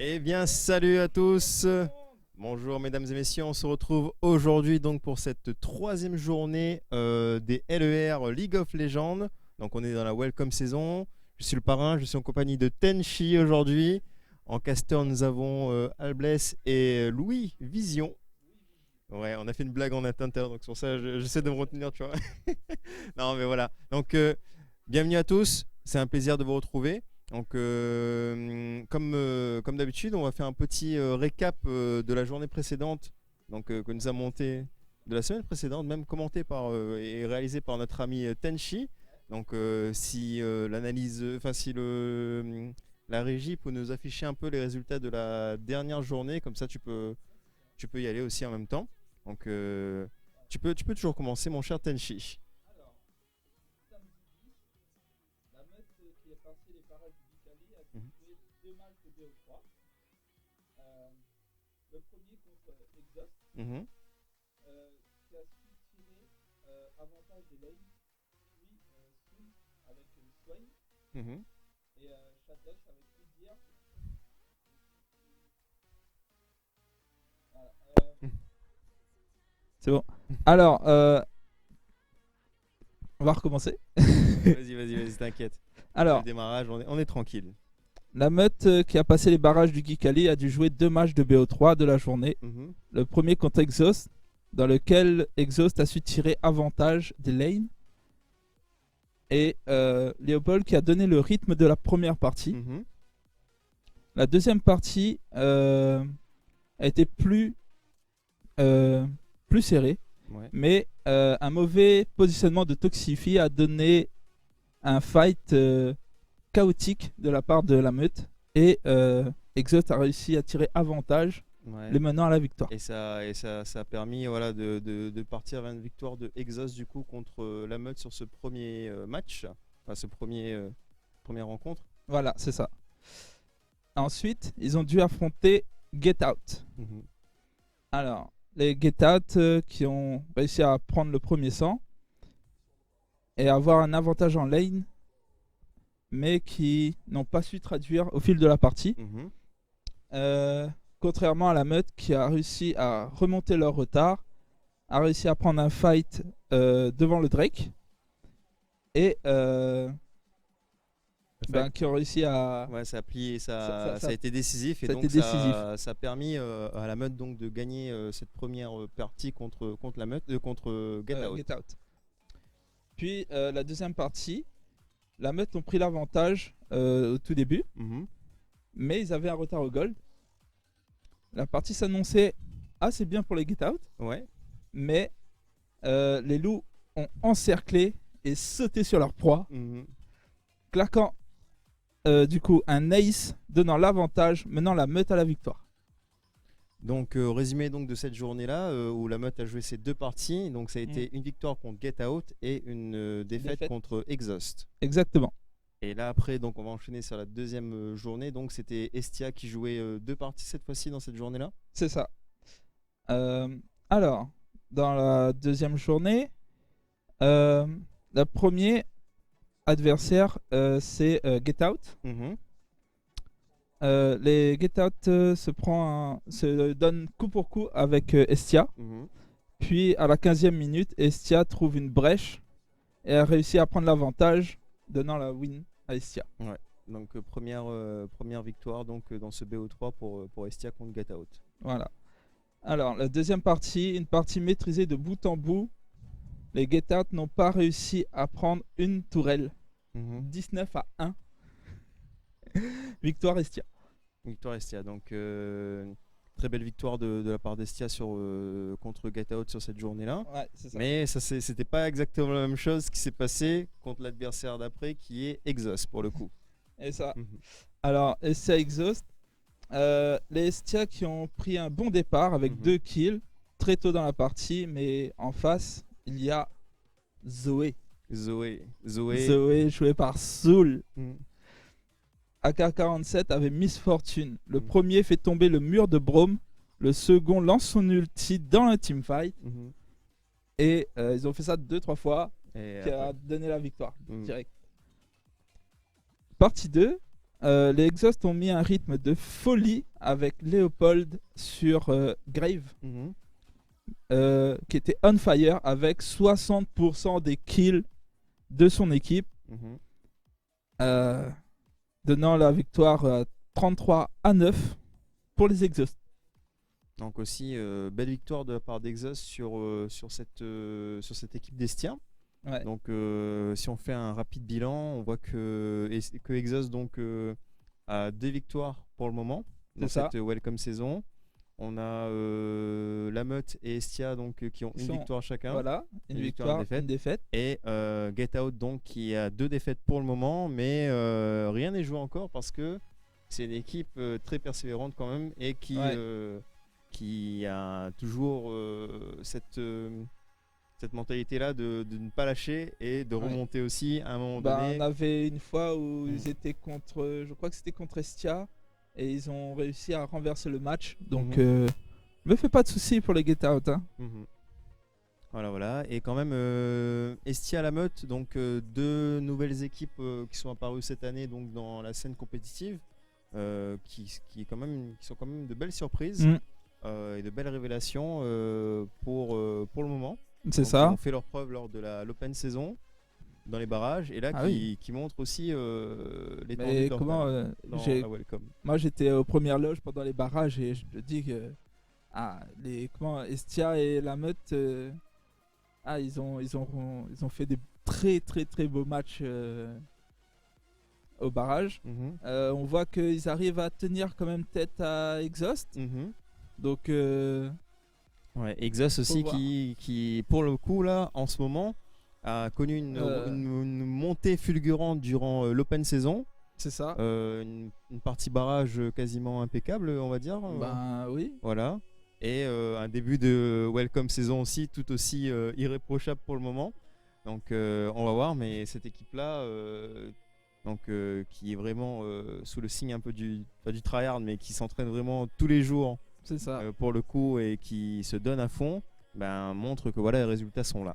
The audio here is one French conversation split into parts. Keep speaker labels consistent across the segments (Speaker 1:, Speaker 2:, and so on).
Speaker 1: Eh bien, salut à tous. Bonjour mesdames et messieurs, on se retrouve aujourd'hui donc pour cette troisième journée des LER League of Legends. Donc on est dans la welcome saison. Je suis le parrain, je suis en compagnie de Tenchi aujourd'hui. En caster, nous avons Albless et Louis Vision. Ouais, on a fait une blague en atteinte, donc c'est pour ça que j'essaie de me retenir, tu vois. Non, mais voilà. Donc, bienvenue à tous. C'est un plaisir de vous retrouver. Donc, comme d'habitude, on va faire un petit récap de la journée précédente, donc que nous avons monté de la semaine précédente, même commenté et réalisé par notre ami Tenchi. Donc, si l'analyse, enfin si la régie peut nous afficher un peu les résultats de la dernière journée, comme ça tu peux y aller aussi en même temps. Donc, tu peux toujours commencer, mon cher Tenchi.
Speaker 2: Alors, samedi 10, la meute qui est passée les barrages du Bicali a
Speaker 1: Mhm.
Speaker 2: joué deux matchs de BO3. Euh, le premier contre Exhaust,
Speaker 1: Mhm.
Speaker 2: qui a su tirer avantage des lanes, puis Soul avec Swain
Speaker 1: Mhm.
Speaker 2: et Shaddox avec Udyr. Voilà, c'est bon. Alors, on va recommencer.
Speaker 1: Vas-y, t'inquiète. C'est le
Speaker 2: Alors,
Speaker 1: démarrage, on est tranquille.
Speaker 2: la meute qui a passé les barrages du Geekali a dû jouer deux matchs de BO3 de la journée.
Speaker 1: Mhm.
Speaker 2: Le premier contre Exhaust, dans lequel Exhaust a su tirer avantage des lanes. Et Léopold qui a donné le rythme de la première partie.
Speaker 1: Mhm.
Speaker 2: La deuxième partie a été plus serrée.
Speaker 1: Ouais.
Speaker 2: Mais un mauvais positionnement de Toxify a donné un fight chaotique de la part de la meute. Et Exhaust a réussi à tirer avantage,
Speaker 1: Ouais.
Speaker 2: les menant à la victoire.
Speaker 1: Et ça a permis voilà, de partir vers une victoire de Exos du coup contre la meute sur ce premier match, enfin ce première rencontre.
Speaker 2: Voilà, c'est ça. Ensuite, ils ont dû affronter Get Out.
Speaker 1: Mhm.
Speaker 2: Alors, les Get Out qui ont réussi à prendre le premier sang et avoir un avantage en lane, mais qui n'ont pas su traduire au fil de la partie.
Speaker 1: Mhm.
Speaker 2: Euh, Contrairement à la meute qui a réussi à remonter leur retard, a réussi à prendre un fight devant le Drake et qui ont réussi à.
Speaker 1: Ouais, ça a plié, ça
Speaker 2: Ça
Speaker 1: a été décisif et
Speaker 2: a été
Speaker 1: donc
Speaker 2: décisif.
Speaker 1: ça a permis à la meute donc de gagner cette première partie contre la meute, contre Get Out.
Speaker 2: Get Out. Puis la deuxième partie, la meute ont pris l'avantage au tout début,
Speaker 1: Mhm.
Speaker 2: mais ils avaient un retard au gold. La partie s'annonçait assez bien pour les Get Out,
Speaker 1: Ouais.
Speaker 2: mais les loups ont encerclé et sauté sur leur proie,
Speaker 1: Mhm.
Speaker 2: claquant du coup un ace, donnant l'avantage, menant la meute à la victoire.
Speaker 1: Donc résumé donc de cette journée-là où la meute a joué ses deux parties, donc ça a été une victoire contre Get Out et une défaite contre Exhaust.
Speaker 2: Exactement.
Speaker 1: Et là après donc on va enchaîner sur la deuxième journée, donc c'était Estia qui jouait deux parties cette fois-ci dans cette journée-là.
Speaker 2: C'est ça. Alors, dans la deuxième journée, le premier adversaire, c'est Get Out.
Speaker 1: Mhm.
Speaker 2: Les Get Out se donnent coup pour coup avec Estia.
Speaker 1: Mhm.
Speaker 2: Puis à la 15e minute, Estia trouve une brèche et a réussi à prendre l'avantage, donnant la win à Estia.
Speaker 1: Ouais. Donc première victoire donc dans ce BO3 pour Estia contre Get Out.
Speaker 2: Voilà. Alors, la deuxième partie, une partie maîtrisée de bout en bout. Les Get Out n'ont pas réussi à prendre une tourelle.
Speaker 1: Mhm.
Speaker 2: 19-1. Victoire Estia.
Speaker 1: Victoire Estia. Donc très belle victoire de la part d'Estia contre Get Out sur cette journée-là.
Speaker 2: Ouais, c'est ça.
Speaker 1: Mais c'était pas exactement la même chose qui s'est passé contre l'adversaire d'après qui est Exos pour le coup.
Speaker 2: Et ça.
Speaker 1: Mhm.
Speaker 2: Alors, Estia Exhaust. Les Estia qui ont pris un bon départ avec
Speaker 1: Mhm.
Speaker 2: 2 kills très tôt dans la partie, mais en face, il y a Zoé.
Speaker 1: Zoé.
Speaker 2: Zoé jouée par Soul.
Speaker 1: Mhm.
Speaker 2: AK-47 avait Miss Fortune. Le
Speaker 1: Mhm.
Speaker 2: premier fait tomber le mur de Brome. Le second lance son ulti dans un teamfight.
Speaker 1: Mhm.
Speaker 2: Et ils ont fait ça 2-3 fois,
Speaker 1: Et
Speaker 2: qui a
Speaker 1: après.
Speaker 2: donné la victoire
Speaker 1: Mhm.
Speaker 2: direct. Partie 2. Les Exhaust ont mis un rythme de folie avec Léopold sur Grave,
Speaker 1: Mhm.
Speaker 2: qui était on fire avec 60% des kills de son équipe,
Speaker 1: Mhm.
Speaker 2: euh, donnant la victoire 33-9 pour les Exhaust.
Speaker 1: Donc aussi, belle victoire de la part d'Exos sur cette équipe d'Estia.
Speaker 2: Ouais.
Speaker 1: Donc si on fait un rapide bilan, on voit que Exos donc, a 2 victoires pour le moment dans
Speaker 2: C'est ça.
Speaker 1: cette welcome saison. On a Lameute et Estia donc, qui ont
Speaker 2: Ils
Speaker 1: une
Speaker 2: sont-
Speaker 1: victoire chacun.
Speaker 2: Voilà, une
Speaker 1: Une victoire,
Speaker 2: victoire,
Speaker 1: une
Speaker 2: une défaite.
Speaker 1: Et Get Out donc, qui a 2 défaites pour le moment, mais rien n'est joué encore parce que c'est une équipe très persévérante quand même et qui a toujours cette mentalité-là de ne pas lâcher et de
Speaker 2: Ouais.
Speaker 1: remonter aussi à un moment
Speaker 2: Bah,
Speaker 1: donné.
Speaker 2: on avait une fois où
Speaker 1: Mm.
Speaker 2: ils étaient contre, je crois que c'était contre Estia, et ils ont réussi à renverser le match. Donc, me fais pas de soucis pour les Get Out. Hein.
Speaker 1: Mhm. Voilà. Et quand même, Estia Lameute, donc 2 nouvelles équipes qui sont apparues cette année donc, dans la scène compétitive, qui sont quand même de belles surprises
Speaker 2: Mm.
Speaker 1: et de belles révélations pour le moment.
Speaker 2: C'est
Speaker 1: Donc,
Speaker 2: ça.
Speaker 1: Ils ont fait leur preuve lors de l'open saison dans les barrages et là
Speaker 2: Ah oui.
Speaker 1: qui montrent aussi l'étendue
Speaker 2: Mais
Speaker 1: de leur
Speaker 2: comment
Speaker 1: talent dans la welcome.
Speaker 2: Moi, j'étais aux premières loges pendant les barrages et je te dis que Estia et la Meute, ils ont fait des très très très beaux matchs au barrage.
Speaker 1: Mhm.
Speaker 2: On voit qu'ils arrivent à tenir quand même tête à Exhaust.
Speaker 1: Mhm.
Speaker 2: Donc,
Speaker 1: Ouais, Exos aussi
Speaker 2: voir.
Speaker 1: qui, pour le coup, là, en ce moment, a connu une montée fulgurante durant l'open saison.
Speaker 2: c'est ça.
Speaker 1: Une partie barrage quasiment impeccable, on va dire.
Speaker 2: Ben oui.
Speaker 1: Voilà. Et un début de welcome saison aussi, tout aussi irréprochable pour le moment. Donc on va voir, mais cette équipe-là, qui est vraiment sous le signe un peu pas du tryhard, mais qui s'entraîne vraiment tous les jours
Speaker 2: C'est ça.
Speaker 1: pour le coup et qui se donne à fond, montre que voilà, les résultats sont là.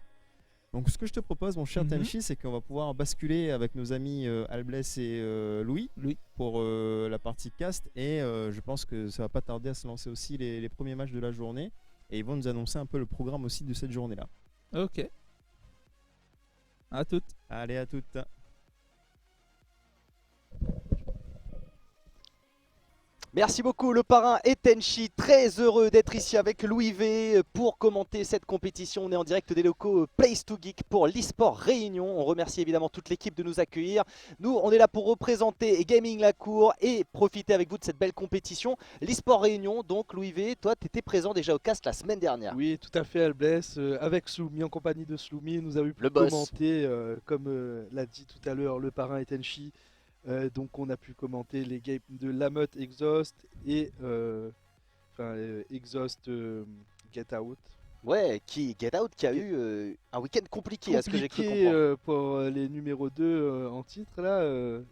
Speaker 1: Donc ce que je te propose, mon cher
Speaker 2: Mhm.
Speaker 1: Tenchi, c'est qu'on va pouvoir basculer avec nos amis Albless et Louis pour la partie cast et je pense que ça va pas tarder à se lancer aussi les premiers matchs de la journée et ils vont nous annoncer un peu le programme aussi de cette journée-là.
Speaker 2: Ok. À toutes.
Speaker 1: Allez, à toutes.
Speaker 3: Merci beaucoup le parrain et Tenchi, très heureux d'être ici avec Louis V pour commenter cette compétition. On est en direct des locaux Place to Geek pour l'eSport Réunion. On remercie évidemment toute l'équipe de nous accueillir. Nous, on est là pour représenter Gaming La Cour et profiter avec vous de cette belle compétition. L'eSport Réunion, donc Louis V, toi tu étais présent déjà au cast la semaine dernière.
Speaker 4: Oui, tout à fait Albless, avec Sloumi, en compagnie de Sloumi, nous avons pu
Speaker 3: Le boss.
Speaker 4: commenter, comme l'a dit tout à l'heure le parrain et Tenchi. Donc on a pu commenter les games de Lameute Exhaust et Exhaust Get Out.
Speaker 3: Ouais, Get Out qui a eu un week-end compliqué à ce que j'ai cru comprendre.
Speaker 4: Pour les numéros 2 en titre là,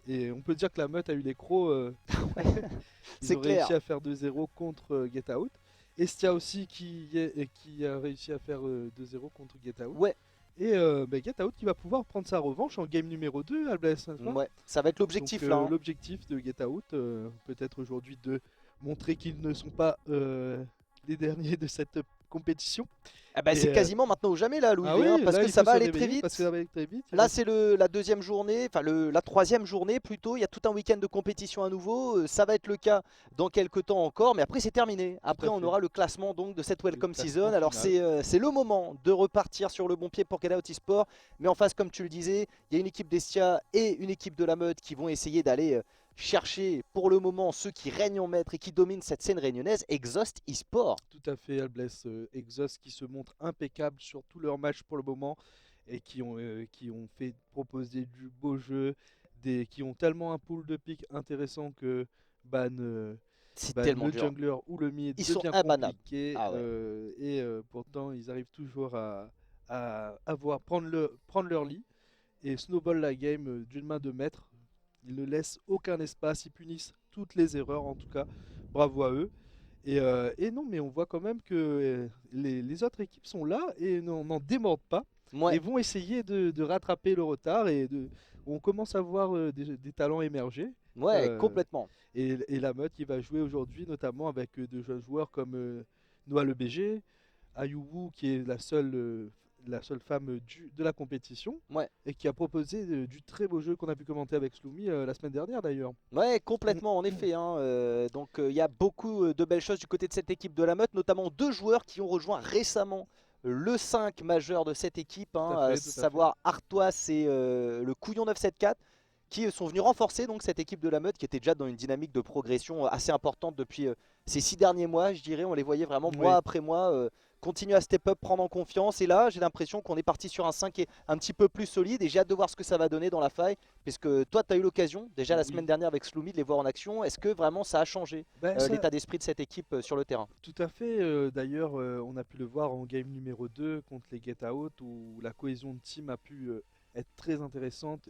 Speaker 4: et on peut dire que Lameute a eu les crocs. Ils
Speaker 3: C'est
Speaker 4: ont
Speaker 3: clair.
Speaker 4: réussi à faire 2-0 contre Get Out. Estia aussi qui a réussi à faire 2-0 contre Get Out.
Speaker 3: Ouais.
Speaker 4: Et Get Out qui va pouvoir prendre sa revanche en game numéro 2, Albless, n'est-ce pas ?
Speaker 3: Ouais, ça va être l'objectif
Speaker 4: Donc,
Speaker 3: là. Hein.
Speaker 4: L'objectif de Get Out, peut-être aujourd'hui de montrer qu'ils ne sont pas les derniers de cette compétition.
Speaker 3: Ah bah, c'est quasiment maintenant ou jamais là, Louis
Speaker 4: Ah
Speaker 3: V, hein,
Speaker 4: oui,
Speaker 3: parce
Speaker 4: là,
Speaker 3: que
Speaker 4: il
Speaker 3: ça
Speaker 4: faut
Speaker 3: va
Speaker 4: se
Speaker 3: aller
Speaker 4: réveiller,
Speaker 3: très vite.
Speaker 4: parce que ça va aller très vite.
Speaker 3: Là, c'est la deuxième journée, enfin la troisième journée plutôt. Il y a tout un week-end de compétition à nouveau. Ça va être le cas dans quelques temps encore, mais après c'est terminé. Après, on
Speaker 4: fait.
Speaker 3: aura le classement donc de cette welcome
Speaker 4: classement
Speaker 3: season. Alors
Speaker 4: final.
Speaker 3: c'est le moment de repartir sur le bon pied pour Get Out eSport. Mais en face, comme tu le disais, il y a une équipe d'Estia et une équipe de Lameute qui vont essayer d'aller chercher pour le moment ceux qui règnent en maître et qui dominent cette scène réunionnaise, Exhaust eSport.
Speaker 4: Tout à fait, Albless. Exhaust qui se montre impeccable sur tous leurs matchs pour le moment et qui ont fait proposer du beau jeu, qui ont tellement un pool de pick intéressant que
Speaker 3: c'est tellement
Speaker 4: le
Speaker 3: dur.
Speaker 4: jungler ou le mid
Speaker 3: Ils sont
Speaker 4: devient
Speaker 3: imbannables.
Speaker 4: compliqué.
Speaker 3: Ah ouais.
Speaker 4: Pourtant, ils arrivent toujours à prendre leur lit et snowball la game d'une main de maître. Ils ne laissent aucun espace, ils punissent toutes les erreurs en tout cas. Bravo à eux. Et non, mais on voit quand même que les autres équipes sont là et n'en démordent pas.
Speaker 3: Ouais.
Speaker 4: Et vont essayer de rattraper le retard. On commence à voir des talents émerger.
Speaker 3: Ouais,
Speaker 4: Euh,
Speaker 3: complètement.
Speaker 4: et la meute qui va jouer aujourd'hui notamment avec de jeunes joueurs comme Noah Le BG, Ayuwu qui est la seule femme de la compétition
Speaker 3: Ouais.
Speaker 4: et qui a proposé du très beau jeu qu'on a pu commenter avec Sloomy la semaine dernière d'ailleurs.
Speaker 3: Ouais, complètement, en effet, hein. Donc, il y a beaucoup de belles choses du côté de cette équipe de la meute, notamment 2 joueurs qui ont rejoint récemment le 5 majeur de cette équipe,
Speaker 4: Tout
Speaker 3: hein,
Speaker 4: à
Speaker 3: à
Speaker 4: fait, tout à fait.
Speaker 3: savoir Artois et le Couillon 974, qui sont venus renforcer donc cette équipe de la meute qui était déjà dans une dynamique de progression assez importante depuis ces 6 derniers mois, je dirais. On les voyait vraiment mois
Speaker 4: Oui.
Speaker 3: après mois continuer à step up, prendre en confiance. Et là, j'ai l'impression qu'on est parti sur un 5 qui est un petit peu plus solide et j'ai hâte de voir ce que ça va donner dans la faille. Puisque toi, tu as eu l'occasion, déjà la
Speaker 4: Oui.
Speaker 3: semaine dernière avec Sloomy, de les voir en action. Est-ce que vraiment ça a changé
Speaker 4: Ben,
Speaker 3: l'état d'esprit de cette équipe sur le terrain?
Speaker 4: tout à fait. D'ailleurs, on a pu le voir en game numéro 2 contre les Get Out où la cohésion de team a pu être très intéressante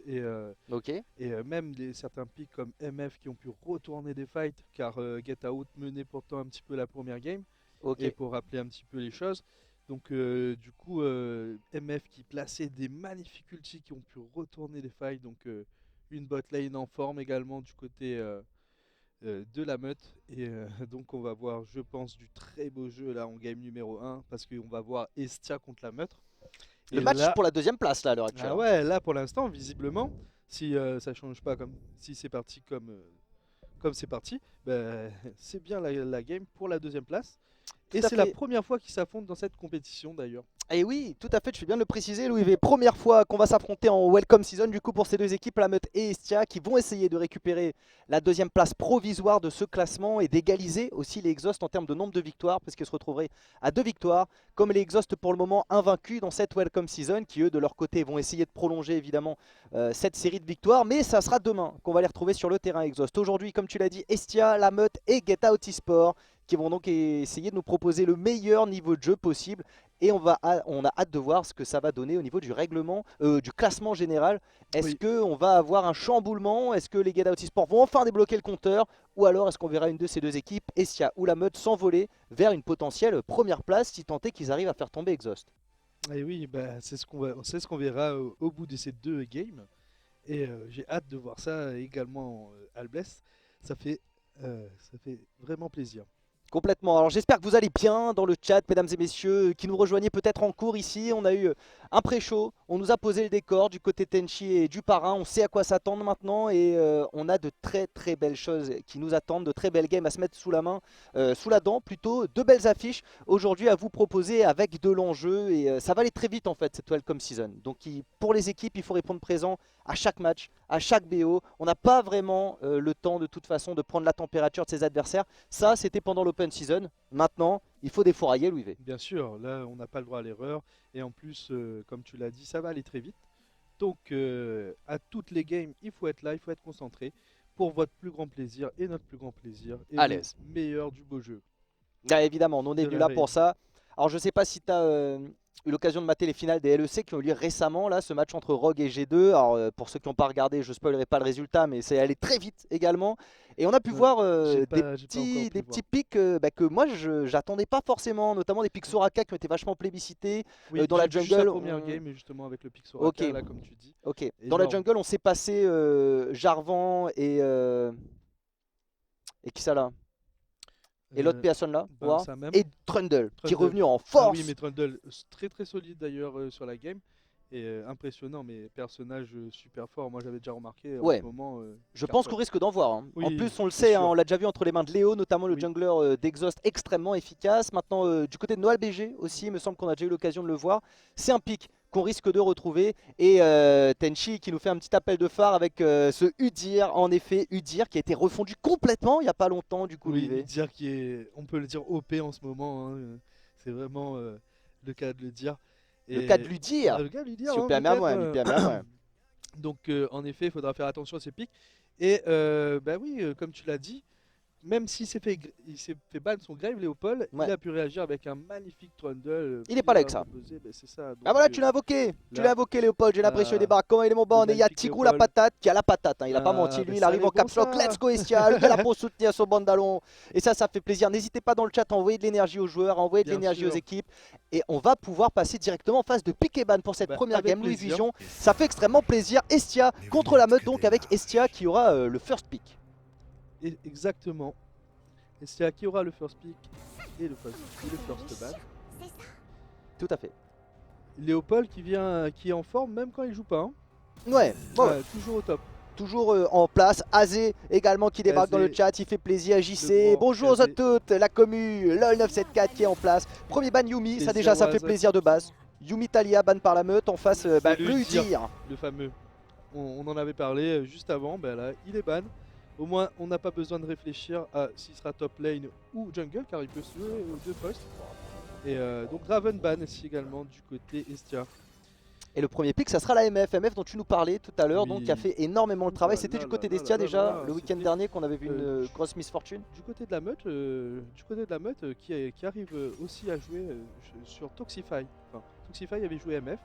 Speaker 3: Ok.
Speaker 4: et même certains pics comme MF qui ont pu retourner des fights car Get Out menait pourtant un petit peu la première game.
Speaker 3: Ok.
Speaker 4: Et pour rappeler un petit peu les choses. Donc du coup, MF qui plaçait des magnifiques ultis qui ont pu retourner les failles. Donc une bot lane en forme également du côté de la meute. Et donc on va voir, je pense, du très beau jeu là en game numéro 1 parce qu'on va voir Estia contre la meute.
Speaker 3: Le
Speaker 4: Et
Speaker 3: match
Speaker 4: là,
Speaker 3: pour la deuxième place là à l'heure actuelle.
Speaker 4: ah ouais, là pour l'instant, visiblement, si ça change pas comme si c'est parti comme c'est parti, ben, c'est bien la game pour la deuxième place. Et
Speaker 3: Tout à
Speaker 4: c'est la
Speaker 3: fait.
Speaker 4: première fois qu'ils s'affrontent dans cette compétition d'ailleurs.
Speaker 3: Et oui, tout à fait, tu fais bien de le préciser, Louis V. Première fois qu'on va s'affronter en Welcome Season, du coup, pour ces deux équipes, la Meute et Estia, qui vont essayer de récupérer la deuxième place provisoire de ce classement et d'égaliser aussi les Exhaust en termes de nombre de victoires, parce qu'ils se retrouveraient à 2 victoires, comme les Exhaust pour le moment invaincus dans cette Welcome Season, qui eux, de leur côté, vont essayer de prolonger évidemment cette série de victoires, mais ça sera demain qu'on va les retrouver sur le terrain Exhaust. Aujourd'hui, comme tu l'as dit, Estia, la Meute et Get Out eSport, qui vont donc essayer de nous proposer le meilleur niveau de jeu possible. Et on a hâte de voir ce que ça va donner au niveau du règlement, du classement général. Est-ce
Speaker 4: Oui.
Speaker 3: qu'on va avoir un chamboulement? Est-ce que les Get Out eSport vont enfin débloquer le compteur? Ou alors est-ce qu'on verra une de ces deux équipes, Estia ou la Meute, s'envoler vers une potentielle première place si tant est qu'ils arrivent à faire tomber Exhaust?
Speaker 4: Et oui, bah, c'est ce qu'on verra au bout de ces 2 games. Et j'ai hâte de voir ça également Albless. Ça fait vraiment plaisir.
Speaker 3: Complètement. Alors j'espère que vous allez bien dans le chat, mesdames et messieurs, qui nous rejoignez peut-être en cours ici. On a eu un pré-show, on nous a posé le décor du côté Tenchi et du parrain. On sait à quoi s'attendre maintenant et on a de très très belles choses qui nous attendent, de très belles games à se mettre sous la main, sous la dent plutôt. De belles affiches aujourd'hui à vous proposer avec de l'enjeu et ça va aller très vite en fait cette Welcome Season. Donc pour les équipes, il faut répondre présent à chaque match, à chaque BO. On n'a pas vraiment le temps de toute façon de prendre la température de ses adversaires. Ça, c'était pendant l'Open Season. Maintenant, il faut défourailler, Louis V.
Speaker 4: Bien sûr, là on n'a pas le droit à l'erreur. Et en plus, comme tu l'as dit, ça va aller très vite. Donc à toutes les games, il faut être là, il faut être concentré pour votre plus grand plaisir et notre plus grand plaisir. Et
Speaker 3: À
Speaker 4: le
Speaker 3: l'aise.
Speaker 4: meilleur du beau jeu.
Speaker 3: Ah, évidemment, on est
Speaker 4: De
Speaker 3: venu
Speaker 4: la
Speaker 3: là pour ça. Alors je sais pas si tu as eu l'occasion de mater les finales des LEC qui ont eu lieu récemment, là, ce match entre Rogue et G2. Alors pour ceux qui n'ont pas regardé, je spoilerai pas le résultat, mais c'est allé très vite également. Et on a pu
Speaker 4: Ouais,
Speaker 3: voir
Speaker 4: j'ai
Speaker 3: des
Speaker 4: pas encore pu
Speaker 3: des
Speaker 4: le
Speaker 3: petits pics bah, que moi je j'attendais pas forcément, notamment des pics Soraka qui ont été vachement plébiscités.
Speaker 4: Oui,
Speaker 3: Dans la
Speaker 4: j'ai vu juste la
Speaker 3: jungle,
Speaker 4: première
Speaker 3: on-
Speaker 4: game justement avec le pic Soraka,
Speaker 3: Ok.
Speaker 4: là comme tu dis.
Speaker 3: Ok. Dans la
Speaker 4: Énorme.
Speaker 3: jungle, on s'est passé Jarvan et qui ça là? Et l'autre personne là,
Speaker 4: Ben, ça même.
Speaker 3: et Trundle, qui est
Speaker 4: Trundle.
Speaker 3: revenu en
Speaker 4: Ah
Speaker 3: force.
Speaker 4: oui, mais Trundle, très très solide d'ailleurs sur la game. Et impressionnant, mais personnage super fort. Moi j'avais déjà remarqué
Speaker 3: Ouais.
Speaker 4: en ce moment.
Speaker 3: Je pense
Speaker 4: cartonne.
Speaker 3: qu'on risque d'en voir, hein.
Speaker 4: Oui,
Speaker 3: En plus, on le
Speaker 4: c'est
Speaker 3: sait, hein,
Speaker 4: sûr.
Speaker 3: on l'a déjà vu entre les mains de Léo, notamment le
Speaker 4: Oui.
Speaker 3: jungler d'Exhaust extrêmement efficace. Maintenant, du côté de Noal BG aussi, il me semble qu'on a déjà eu l'occasion de le voir. C'est un pic qu'on risque de retrouver. Et Tenchi qui nous fait un petit appel de phare avec ce Udyr, en effet, Udyr qui a été refondu complètement il n'y a pas longtemps, du coup,
Speaker 4: Oui,
Speaker 3: Louis V.
Speaker 4: dire qui est, on peut le dire OP en ce moment. Hein, c'est vraiment le cas de le dire.
Speaker 3: Le cas de
Speaker 4: Ah,
Speaker 3: l'Udyr,
Speaker 4: le cas de lui dire.
Speaker 3: sur
Speaker 4: Hein,
Speaker 3: PMR1,
Speaker 4: peut-être,
Speaker 3: PMR1.
Speaker 4: Donc en effet, il faudra faire attention à ces pics. Et bah oui, comme tu l'as dit, même s'il il s'est fait ban son Grave Léopold,
Speaker 3: Ouais.
Speaker 4: il a pu réagir avec un magnifique Trundle.
Speaker 3: Il est pas là avec ça.
Speaker 4: C'est ça.
Speaker 3: Ah voilà, tu l'as invoqué. Tu l'as invoqué, Léopold. J'ai l'impression il débarque. Comment il est mon bande? Et il y a
Speaker 4: magnifique
Speaker 3: Tigrou la
Speaker 4: Léopold.
Speaker 3: patate qui a la patate. Hein. Il a pas menti. Lui,
Speaker 4: mais
Speaker 3: il
Speaker 4: ça
Speaker 3: arrive en
Speaker 4: allait bon,
Speaker 3: caps lock.
Speaker 4: ça.
Speaker 3: Let's go, Estia. Il est là pour soutenir son bandalon. Et ça fait plaisir. N'hésitez pas dans le chat à envoyer de l'énergie aux joueurs, à envoyer de
Speaker 4: Bien
Speaker 3: l'énergie aux
Speaker 4: sûr.
Speaker 3: équipes. Et on va pouvoir passer directement en phase de pick et ban pour cette
Speaker 4: Bah,
Speaker 3: première
Speaker 4: avec
Speaker 3: game. Louis
Speaker 4: plaisir.
Speaker 3: Vision. Ça fait extrêmement plaisir. Estia contre la meute, donc avec Estia qui aura le first pick.
Speaker 4: Exactement. Et c'est à qui aura le first pick et le first ban.
Speaker 3: Tout à fait.
Speaker 4: Léopold qui est en forme même quand il joue pas. Hein.
Speaker 3: Ouais, bon,
Speaker 4: Ouais, toujours au top.
Speaker 3: toujours en place. Azé également qui débarque dans le
Speaker 4: Azé.
Speaker 3: chat, il fait plaisir.
Speaker 4: Le
Speaker 3: JC,
Speaker 4: grand
Speaker 3: bonjour à
Speaker 4: Azé.
Speaker 3: toutes, la commu, LOL974 qui est en place. Premier ban Yumi, ça
Speaker 4: Plaisir,
Speaker 3: déjà ça fait
Speaker 4: Waz.
Speaker 3: plaisir de base. Yumi Talia ban par la meute en face,
Speaker 4: le
Speaker 3: le
Speaker 4: Udyr.
Speaker 3: Udyr.
Speaker 4: Le fameux. On en avait parlé juste avant. Ben là, il est ban. Au moins, on n'a pas besoin de réfléchir à s'il sera top lane ou jungle car il peut se jouer aux deux postes. Et donc Draven ban ici également du côté Estia.
Speaker 3: Et le premier pick, ça sera la MF dont tu nous parlais tout à l'heure,
Speaker 4: Oui.
Speaker 3: donc qui a fait énormément le travail.
Speaker 4: Là,
Speaker 3: C'était
Speaker 4: là,
Speaker 3: du côté
Speaker 4: là,
Speaker 3: d'Estia
Speaker 4: là,
Speaker 3: déjà,
Speaker 4: là,
Speaker 3: le week-end
Speaker 4: c'était-
Speaker 3: dernier qu'on avait vu une
Speaker 4: euh,
Speaker 3: grosse misfortune.
Speaker 4: Du côté de la meute, qui arrive aussi à jouer sur Toxify. Enfin, Toxify avait joué MF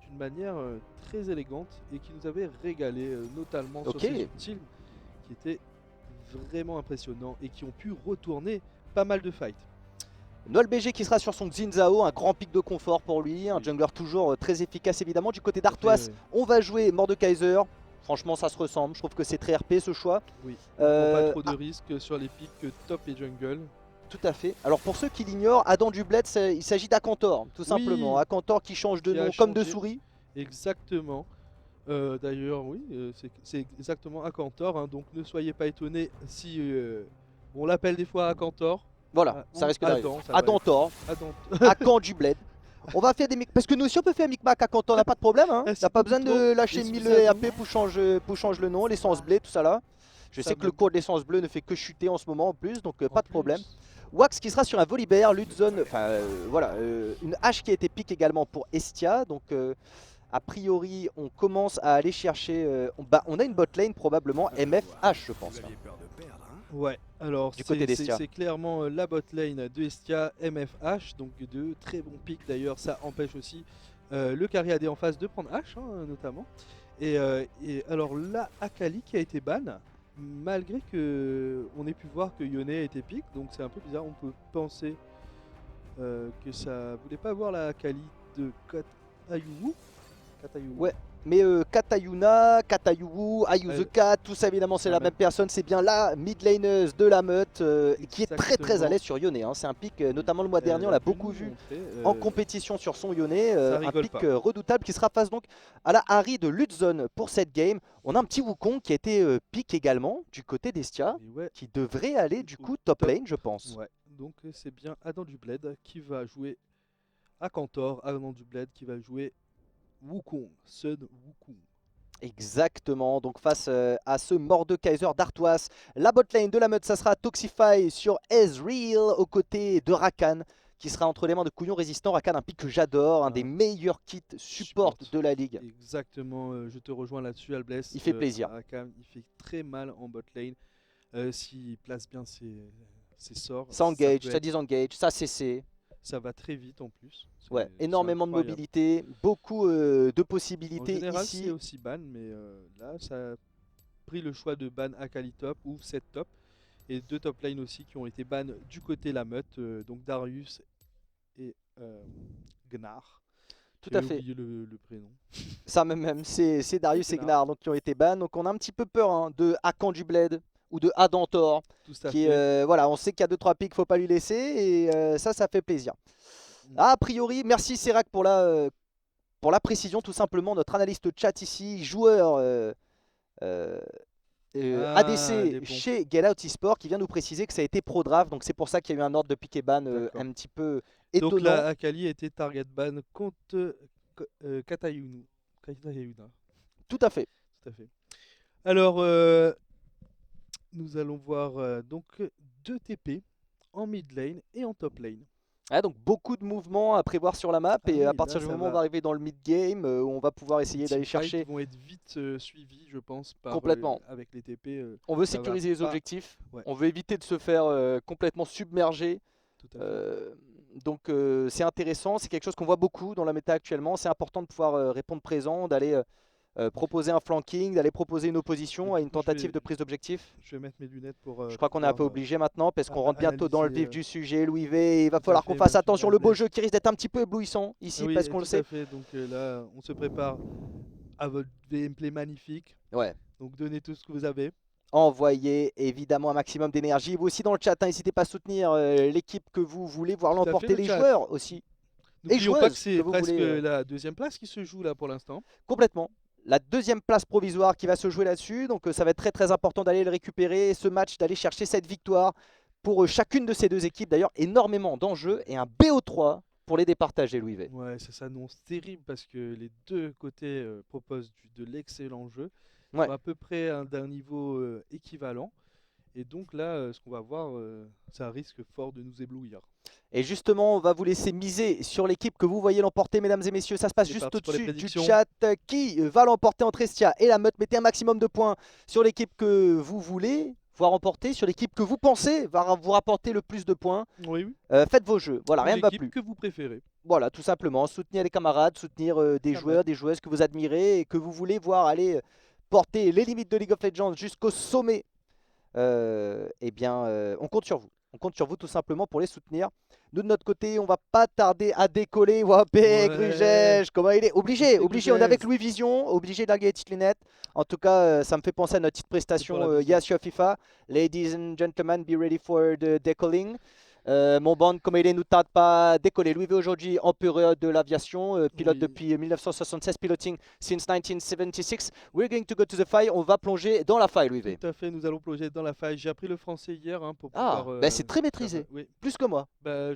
Speaker 4: d'une manière très élégante et qui nous avait régalé, notamment
Speaker 3: Ok.
Speaker 4: sur ses ultimes qui étaient vraiment impressionnants et qui ont pu retourner pas mal de fights.
Speaker 3: Noël BG qui sera sur son Xinzao, un grand pic de confort pour lui, un
Speaker 4: Oui.
Speaker 3: jungler toujours très efficace évidemment. Du côté d'Artois, on va jouer Mordekaiser. Franchement, ça se ressemble. Je trouve que c'est très RP ce choix.
Speaker 4: Oui, on prend pas
Speaker 3: Euh,
Speaker 4: trop de risques sur les pics top et jungle.
Speaker 3: Tout à fait. Alors pour ceux qui l'ignorent, Adam Dublet, il s'agit d'Akantor, tout simplement. Akantor qui change de
Speaker 4: Qui a
Speaker 3: nom comme de
Speaker 4: changé.
Speaker 3: souris.
Speaker 4: Exactement. D'ailleurs, oui, c'est exactement Akantor. Hein, donc ne soyez pas étonnés si on l'appelle des fois Akantor.
Speaker 3: Voilà, ça
Speaker 4: ou
Speaker 3: risque d'arriver.
Speaker 4: Adam, ça va
Speaker 3: Adantor,
Speaker 4: être
Speaker 3: Akan Dublet. On va faire des mic. Parce que nous aussi on peut faire un micmac Akantor, on n'a pas de problème. Hein.
Speaker 4: Ah,
Speaker 3: T'as
Speaker 4: c'est
Speaker 3: pas
Speaker 4: beaucoup
Speaker 3: besoin de
Speaker 4: trop.
Speaker 3: lâcher
Speaker 4: Et
Speaker 3: 1000
Speaker 4: sous ça,
Speaker 3: AP pour changer le nom, l'essence bleue, tout ça là. Je
Speaker 4: Ça
Speaker 3: sais que le
Speaker 4: me-
Speaker 3: cours de l'essence bleue ne fait que chuter en ce moment en plus, donc
Speaker 4: En
Speaker 3: pas de
Speaker 4: plus,
Speaker 3: problème. Wax qui sera sur un Volibear, Lutzon, enfin voilà, une hache qui a été pique également pour Estia, donc a priori on commence à aller chercher, on a une bot lane probablement MFH je pense. Là.
Speaker 4: Ouais, alors
Speaker 3: Du côté d'Estia.
Speaker 4: c'est clairement la bot lane de Estia MFH, donc de très bons pics d'ailleurs, ça empêche aussi le carry AD en face de prendre H notamment. Et alors là, Akali qui a été ban, malgré que on ait pu voir que Yone a été pick, donc c'est un peu bizarre, on peut penser que ça voulait pas voir la Akali de Katayuwu.
Speaker 3: Ouais. Mais Katayuna, Katayuwu, Ayuzuka, tout ça évidemment c'est
Speaker 4: la
Speaker 3: la même
Speaker 4: même.
Speaker 3: personne, c'est bien la mid laneuse de la meute qui est très
Speaker 4: Exactement.
Speaker 3: à l'aise sur Yone. Hein. C'est un pic, notamment le mois dernier, on l'a beaucoup vu en compétition sur son Yone, un
Speaker 4: rigole
Speaker 3: pic
Speaker 4: pas.
Speaker 3: redoutable qui sera face donc à la Harry de Lutzon pour cette game. On a un petit Wukong qui a été pick également du côté d'Estia,
Speaker 4: Et ouais,
Speaker 3: qui devrait aller du
Speaker 4: Au
Speaker 3: coup top
Speaker 4: top.
Speaker 3: lane je pense.
Speaker 4: ouais. Donc c'est bien Adam Dubled qui va jouer à Kantor, Adam Dubled qui va jouer Wukong, Sun Wukong.
Speaker 3: Exactement, donc face à ce Mordekaiser d'Artois, la botlane de la meute, ça sera Toxify sur Ezreal aux côtés de Rakan, qui sera entre les mains de Couillon Résistant. Rakan, un pick que j'adore, un des meilleurs kits support de la ligue.
Speaker 4: Exactement, je te rejoins là-dessus, Albless.
Speaker 3: Il fait plaisir.
Speaker 4: Akam, il fait très mal en bot lane. S'il place bien ses sorts,
Speaker 3: Ça engage,
Speaker 4: peut
Speaker 3: ça
Speaker 4: être-
Speaker 3: disengage, ça CC.
Speaker 4: ça va très vite en plus.
Speaker 3: Ouais,
Speaker 4: C'est
Speaker 3: énormément de
Speaker 4: incroyable.
Speaker 3: mobilité, beaucoup de
Speaker 4: En
Speaker 3: possibilités
Speaker 4: général,
Speaker 3: ici.
Speaker 4: c'est aussi ban, mais là, ça a pris le choix de ban Akali top ou 7 top. Et deux top lane aussi qui ont été ban du côté la meute, donc Darius et Gnar.
Speaker 3: Tout
Speaker 4: J'ai
Speaker 3: à fait.
Speaker 4: oublié le prénom.
Speaker 3: Ça même, c'est Darius et
Speaker 4: Gnar.
Speaker 3: Gnar donc, qui ont été ban. Donc on a un petit peu peur hein, de Akan du Bled ou de Adantor.
Speaker 4: Tout à
Speaker 3: Qui,
Speaker 4: fait.
Speaker 3: voilà, on sait qu'il y a 2-3 pics, faut pas lui laisser et ça fait plaisir. A priori, merci Serac pour la précision, tout simplement. Notre analyste chat ici, joueur ADC
Speaker 4: les bons.
Speaker 3: chez Get Out eSport, qui vient nous préciser que ça a été pro draft, donc c'est pour ça qu'il y a eu un ordre de pick et ban
Speaker 4: D'accord.
Speaker 3: un petit peu étonnant.
Speaker 4: Donc là, Akali a été target ban contre Katayuna.
Speaker 3: Tout à fait.
Speaker 4: Tout à fait. Alors, nous allons voir donc 2 TP en mid lane et en top lane.
Speaker 3: Ouais, donc beaucoup de mouvements à prévoir sur la map
Speaker 4: Ah
Speaker 3: et
Speaker 4: oui,
Speaker 3: à
Speaker 4: là,
Speaker 3: partir du
Speaker 4: ça
Speaker 3: moment où on
Speaker 4: va.
Speaker 3: va arriver dans le mid-game, où on va pouvoir essayer d'aller
Speaker 4: Teamfights
Speaker 3: chercher
Speaker 4: vont être vite suivis, je pense,
Speaker 3: complètement.
Speaker 4: avec les TP.
Speaker 3: On veut
Speaker 4: Ça va
Speaker 3: sécuriser les
Speaker 4: pas.
Speaker 3: objectifs,
Speaker 4: Ouais,
Speaker 3: on veut éviter de se faire complètement submerger.
Speaker 4: tout à fait.
Speaker 3: Donc c'est intéressant, c'est quelque chose qu'on voit beaucoup dans la méta actuellement. C'est important de pouvoir répondre présent, d'aller proposer un flanking, d'aller proposer une opposition
Speaker 4: Et
Speaker 3: à
Speaker 4: du
Speaker 3: une
Speaker 4: coup,
Speaker 3: tentative de prise d'objectif.
Speaker 4: je vais mettre mes lunettes pour
Speaker 3: Je crois qu'on est un peu
Speaker 4: pouvoir
Speaker 3: obligé maintenant parce qu'on rentre bientôt dans le
Speaker 4: analyser.
Speaker 3: vif du sujet. Louis V, il va
Speaker 4: Tout à
Speaker 3: falloir qu'on
Speaker 4: fait,
Speaker 3: fasse
Speaker 4: monsieur
Speaker 3: attention. Le beau
Speaker 4: Albest.
Speaker 3: jeu qui risque d'être un petit peu éblouissant
Speaker 4: Ah
Speaker 3: ici
Speaker 4: oui,
Speaker 3: parce qu'on le
Speaker 4: tout à
Speaker 3: sait.
Speaker 4: fait. Donc là, on se prépare à votre gameplay magnifique.
Speaker 3: Ouais.
Speaker 4: Donc donnez tout ce que vous avez.
Speaker 3: Envoyez évidemment un maximum d'énergie. Vous aussi dans le chat, hein, n'hésitez pas à soutenir l'équipe que vous voulez voir
Speaker 4: Tout à fait,
Speaker 3: l'emporter,
Speaker 4: le
Speaker 3: les
Speaker 4: chat.
Speaker 3: joueurs aussi.
Speaker 4: N'oublions pas que
Speaker 3: joueuses
Speaker 4: c'est
Speaker 3: que vous
Speaker 4: presque
Speaker 3: voulez,
Speaker 4: la deuxième place qui se joue là pour l'instant.
Speaker 3: Complètement. La deuxième place provisoire qui va se jouer là-dessus. Donc ça va être très très important d'aller le récupérer. Ce match, d'aller chercher cette victoire pour chacune de ces deux équipes. D'ailleurs, énormément d'enjeux et un BO3 pour les départager, Louis V.
Speaker 4: Ouais, ça s'annonce terrible parce que les deux côtés proposent de l'excellent jeu.
Speaker 3: Ouais.
Speaker 4: Sont à peu près d'un niveau équivalent. Et donc là, ce qu'on va voir, ça risque fort de nous éblouir.
Speaker 3: Et justement, on va vous laisser miser sur l'équipe que vous voyez l'emporter, mesdames et messieurs. Ça se passe
Speaker 4: C'est
Speaker 3: juste
Speaker 4: parti pour les
Speaker 3: au-dessus du
Speaker 4: prédictions.
Speaker 3: chat. Qui va l'emporter entre Estia et la meute? Mettez un maximum de points sur l'équipe que vous voulez voir emporter, sur l'équipe que vous pensez va vous rapporter le plus de points.
Speaker 4: Oui, oui.
Speaker 3: Faites vos jeux. Voilà, rien ne va
Speaker 4: L'équipe
Speaker 3: plus.
Speaker 4: que vous préférez.
Speaker 3: Voilà, tout simplement. Soutenir les camarades, soutenir des
Speaker 4: Ah
Speaker 3: joueurs, des joueuses que vous admirez et que vous voulez voir aller porter les limites de League of Legends jusqu'au sommet. Eh bien, on compte sur vous. On compte sur vous tout simplement pour les soutenir. Nous de notre côté, on va pas tarder à décoller. Wapé,
Speaker 4: Ouais.
Speaker 3: Grugège, comment il est? Obligé,
Speaker 4: C'est
Speaker 3: obligé. On est
Speaker 4: Grugège.
Speaker 3: avec Louis Vision, obligé de larguer les petites lunettes. En tout cas, ça me fait penser à notre petite prestation
Speaker 4: C'est pour la
Speaker 3: Yes, sur FIFA. Ladies and gentlemen, be ready for the decolling. Mon band, comme il est, nous tarde pas à décoller. Louis V aujourd'hui empereur de l'aviation, pilote
Speaker 4: Oui.
Speaker 3: depuis 1976, piloting since 1976. We're going to go to the faille. On va plonger dans la faille, Louis V.
Speaker 4: Tout à fait, nous allons plonger dans la faille. J'ai appris le français hier pour
Speaker 3: Ah,
Speaker 4: pouvoir.
Speaker 3: bah c'est très maîtrisé,
Speaker 4: Oui,
Speaker 3: plus que moi.
Speaker 4: bah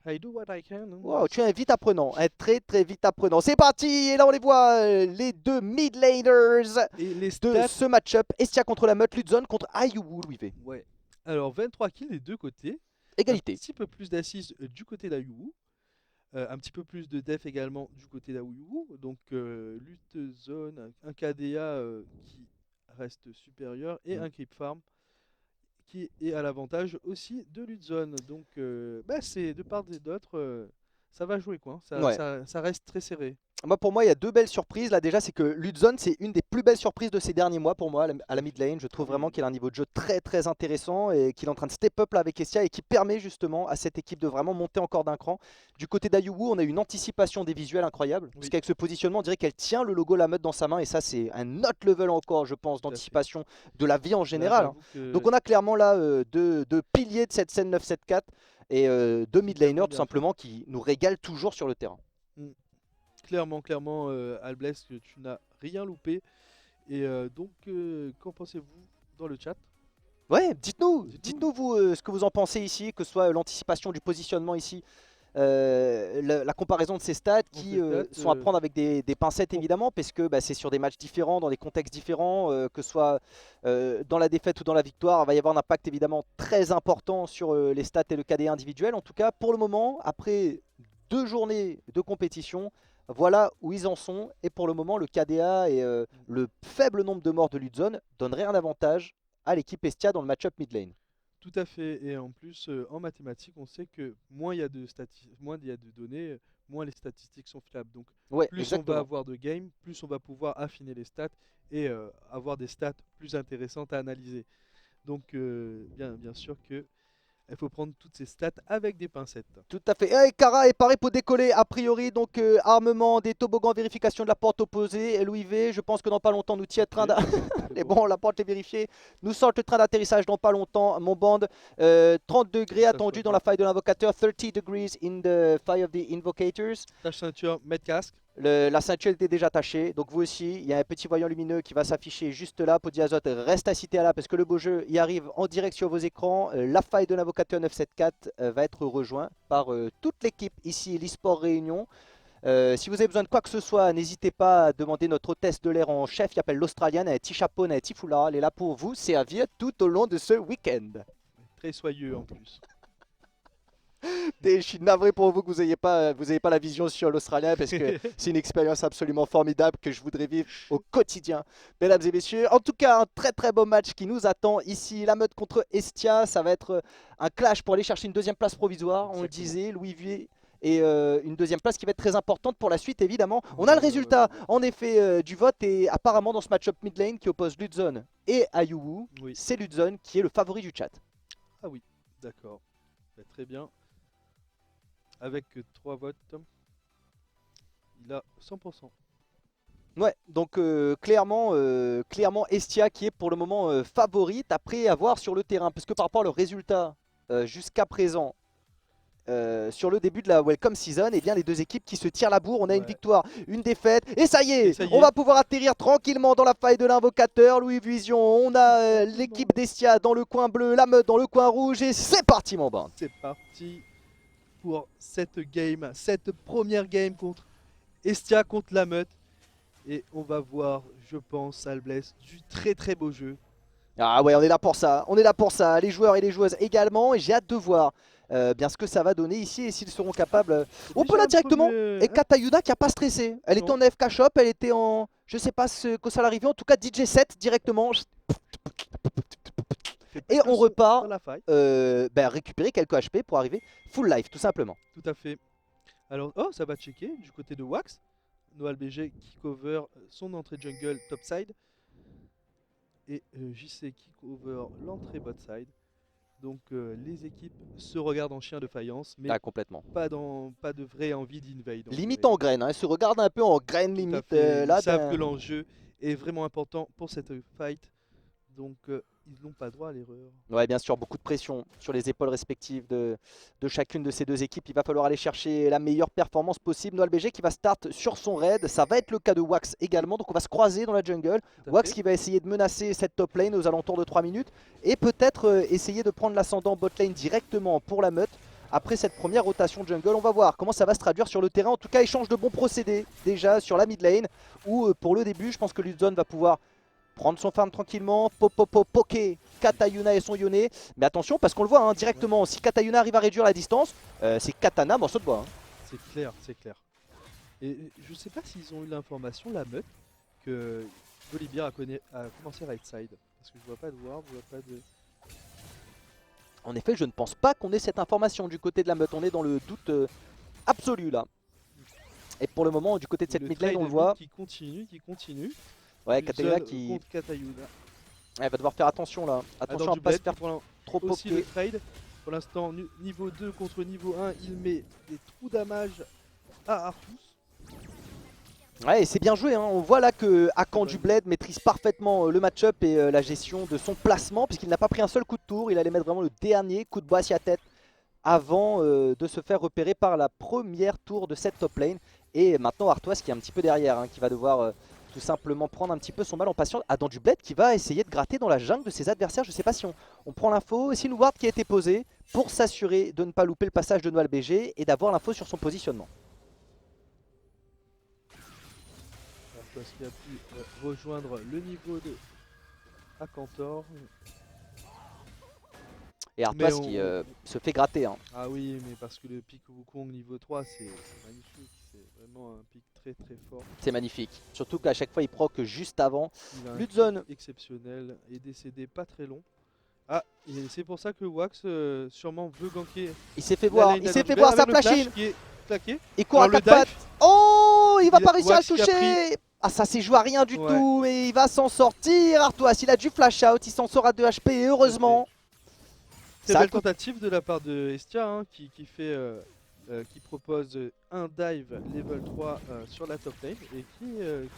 Speaker 4: I do what I can. Hein.
Speaker 3: Wow, tu es un vite apprenant, un très très vite apprenant. C'est parti, et là on les voit, les deux mid laners
Speaker 4: Et les
Speaker 3: de
Speaker 4: stats.
Speaker 3: ce match-up. Estia contre la meute, Lutzon contre Ayuwu, Louis V.
Speaker 4: Ouais. Alors 23 kills des deux côtés.
Speaker 3: Égalité.
Speaker 4: Un petit peu plus d'assists du côté d'Ayuwu. Un petit peu plus de def également du côté d'Ayuwu. Donc lutte zone, un KDA qui reste supérieur et un creep farm qui est à l'avantage aussi de lutte zone. Donc c'est de part et d'autre, ça va jouer quoi.
Speaker 3: Ouais.
Speaker 4: Ça reste très serré.
Speaker 3: Moi, pour moi, il y a deux belles surprises. Là, déjà, c'est que Lutzon, c'est une des plus belles surprises de ces derniers mois pour moi à la mid lane. Je trouve vraiment qu'il a un niveau de jeu très très intéressant et qu'il est en train de step up là avec Estia et qui permet justement à cette équipe de vraiment monter encore d'un cran. Du côté d'Ayuwu, on a une anticipation des visuels incroyable. Parce qu'avec ce positionnement, on dirait qu'elle tient le logo La Meute dans sa main et ça, c'est un autre level encore, je pense,
Speaker 4: Tout à fait.
Speaker 3: d'anticipation de la vie en
Speaker 4: Là,
Speaker 3: général.
Speaker 4: j'avoue que
Speaker 3: Donc, on a clairement là deux piliers de cette scène 9-7-4 et deux mid laners tout
Speaker 4: bien
Speaker 3: simplement qui nous régalent toujours sur le terrain.
Speaker 4: clairement, Albless, que tu n'as rien loupé. Et donc, qu'en pensez-vous dans le chat?
Speaker 3: Ouais, dites-nous vous ce que vous en pensez ici, que ce soit l'anticipation du positionnement ici, la comparaison de ces stats qui sont à prendre avec des pincettes évidemment, parce que c'est sur des matchs différents, dans des contextes différents, que ce soit dans la défaite ou dans la victoire, il va y avoir un impact évidemment très important sur les stats et le KD individuel. En tout cas, pour le moment, après 2 journées de compétition, voilà où ils en sont. Et pour le moment, le KDA et le faible nombre de morts de Lutzon donneraient un avantage à l'équipe Estia dans le match-up mid lane.
Speaker 4: Tout à fait. Et en plus, en mathématiques, on sait que moins il y a de données, moins les statistiques sont fiables. Donc,
Speaker 3: Ouais,
Speaker 4: plus
Speaker 3: exactement.
Speaker 4: on va avoir de games, plus on va pouvoir affiner les stats et avoir des stats plus intéressantes à analyser. Donc, bien sûr que il faut prendre toutes ces stats avec des pincettes.
Speaker 3: Tout à fait. Et Kara est paré pour décoller a priori. Donc armement, des toboggans, vérification de la porte opposée. Et Louis V, je pense que dans pas longtemps nous tient train
Speaker 4: C'est
Speaker 3: Et bon, la porte est vérifiée. Nous sortent le train d'atterrissage dans pas longtemps. Mon band, 30 degrés
Speaker 4: Ça
Speaker 3: attendu
Speaker 4: soit
Speaker 3: dans la faille de l'invocateur. 30 degrees in the fire of the invocators.
Speaker 4: Tâche ceinture, mettre casque.
Speaker 3: La ceinture était déjà tachée, donc vous aussi, il y a un petit voyant lumineux qui va s'afficher juste là. Podiazote reste à citer là parce que le beau jeu y arrive en direct sur vos écrans. La faille de l'invocateur 974 va être rejoint par toute l'équipe ici, l'eSport Réunion. Si vous avez besoin de quoi que ce soit, n'hésitez pas à demander notre hôtesse de l'air en chef qui appelle l'Australienne, un petit chapeau, un petit foulard. Elle est là pour vous servir tout au long de ce week-end.
Speaker 4: Très soyeux en plus.
Speaker 3: Je suis navré pour vous que vous n'ayez pas la vision sur l'Australien parce que c'est une expérience absolument formidable que je voudrais vivre au quotidien. Mesdames et messieurs, en tout cas, un très très beau match qui nous attend ici. La meute contre Estia, ça va être un clash pour aller chercher une deuxième place provisoire, on le disait, Louis Vuitton. Et une deuxième place qui va être très importante pour la suite évidemment. On a le résultat en effet du vote et apparemment dans ce match-up mid lane qui oppose Ludzon et Ayuwu, c'est Ludzon qui est le favori du chat.
Speaker 4: Ah oui, d'accord. Bah, très bien. Avec 3 votes, il a 100%.
Speaker 3: Ouais, donc clairement Estia qui est pour le moment favorite après avoir sur le terrain. Parce que par rapport au résultat jusqu'à présent, sur le début de la Welcome Season, et bien les deux équipes qui se tirent la bourre. On a une victoire, une défaite, et ça y est, on va pouvoir atterrir tranquillement dans la faille de l'invocateur. Louis Vision, on a l'équipe d'Estia dans le coin bleu, la meute dans le coin rouge, et c'est parti mon band.
Speaker 4: C'est parti pour cette première game contre Estia contre la meute. Et on va voir, je pense, Albless, du très très beau jeu.
Speaker 3: Ah ouais, on est là pour ça, les joueurs et les joueuses également, et j'ai hâte de voir bien ce que ça va donner ici et s'ils seront capables. On peut là directement, et Katayuna qui a pas stressé, elle était en AFK shop, elle était en, je sais pas ce que ça l'arrivait, en tout cas DJ 7 directement. Et on repart récupérer quelques HP pour arriver full life tout simplement.
Speaker 4: Tout à fait. Alors, ça va checker du côté de Wax. NoahLBG qui cover son entrée jungle topside. Et JC qui cover l'entrée botside. Donc les équipes se regardent en chien de faïence, mais
Speaker 3: complètement.
Speaker 4: pas de vraie envie d'invade.
Speaker 3: Limite en graine, hein, elles se regardent un peu en graine limite.
Speaker 4: Ils savent que l'enjeu est vraiment important pour cette fight. Donc ils n'ont pas droit à l'erreur.
Speaker 3: Ouais, bien sûr, beaucoup de pression sur les épaules respectives de chacune de ces deux équipes. Il va falloir aller chercher la meilleure performance possible. NoahLBG qui va start sur son raid, ça va être le cas de Wax également. Donc on va se croiser dans la jungle. Wax qui va essayer de menacer cette top lane aux alentours de 3 minutes. Et peut-être essayer de prendre l'ascendant bot lane directement pour la meute. Après cette première rotation jungle, on va voir comment ça va se traduire sur le terrain. En tout cas, échange de bons procédés déjà sur la mid lane. Où pour le début, je pense que Ludzon va pouvoir prendre son farm tranquillement, poker Katayuna et son Yone. Mais attention parce qu'on le voit hein, directement, si Katayuna arrive à réduire la distance, c'est Katana morceau de bois. Hein.
Speaker 4: C'est clair, c'est clair. Et je sais pas s'ils ont eu l'information, la meute, que Volibear a commencé right side. Parce que je vois pas de ward, je vois pas de...
Speaker 3: En effet, je ne pense pas qu'on ait cette information du côté de la meute, on est dans le doute absolu là. Et pour le moment, du côté de cette mid lane, on le voit.
Speaker 4: Qui continue.
Speaker 3: Ouais, Katayuna qui...
Speaker 4: contre Katayuna.
Speaker 3: Elle va devoir faire attention là. Attention à ne pas se faire trop
Speaker 4: aussi le
Speaker 3: poker.
Speaker 4: trade. Pour l'instant, niveau 2 contre niveau 1, il met des trous damage à Arthus.
Speaker 3: Ouais, et c'est bien joué. Hein. On voit là que Akan du Bled maîtrise parfaitement le match-up et la gestion de son placement, puisqu'il n'a pas pris un seul coup de tour. Il allait mettre vraiment le dernier coup de bois à la tête avant de se faire repérer par la première tour de cette top lane. Et maintenant Artois qui est un petit peu derrière, hein, qui va devoir... tout simplement prendre un petit peu son mal en patience. Adam du Bled qui va essayer de gratter dans la jungle de ses adversaires. Je ne sais pas si on prend l'info. C'est une ward qui a été posée pour s'assurer de ne pas louper le passage de NoahLBG et d'avoir l'info sur son positionnement.
Speaker 4: Artois qui a pu rejoindre le niveau de Akantor.
Speaker 3: Et Artois qui se fait gratter. Hein.
Speaker 4: Ah oui, mais parce que le pic Wukong niveau 3 c'est magnifique. C'est vraiment un pic très très fort.
Speaker 3: C'est magnifique. Surtout qu'à chaque fois il proc juste avant.
Speaker 4: Ludzon exceptionnel et décédé pas très long. Ah, et c'est pour ça que Wax sûrement veut ganker.
Speaker 3: Il s'est fait voir, sa flashine. Il court à 4 pattes. Oh, il va pas réussir à toucher. Ah, ça s'est joué à rien du tout. Mais il va s'en sortir. Artois, il a du flash out. Il s'en sort à 2 HP et heureusement.
Speaker 4: C'est une belle tentative de la part de Estia hein, qui propose un dive level 3 sur la top lane et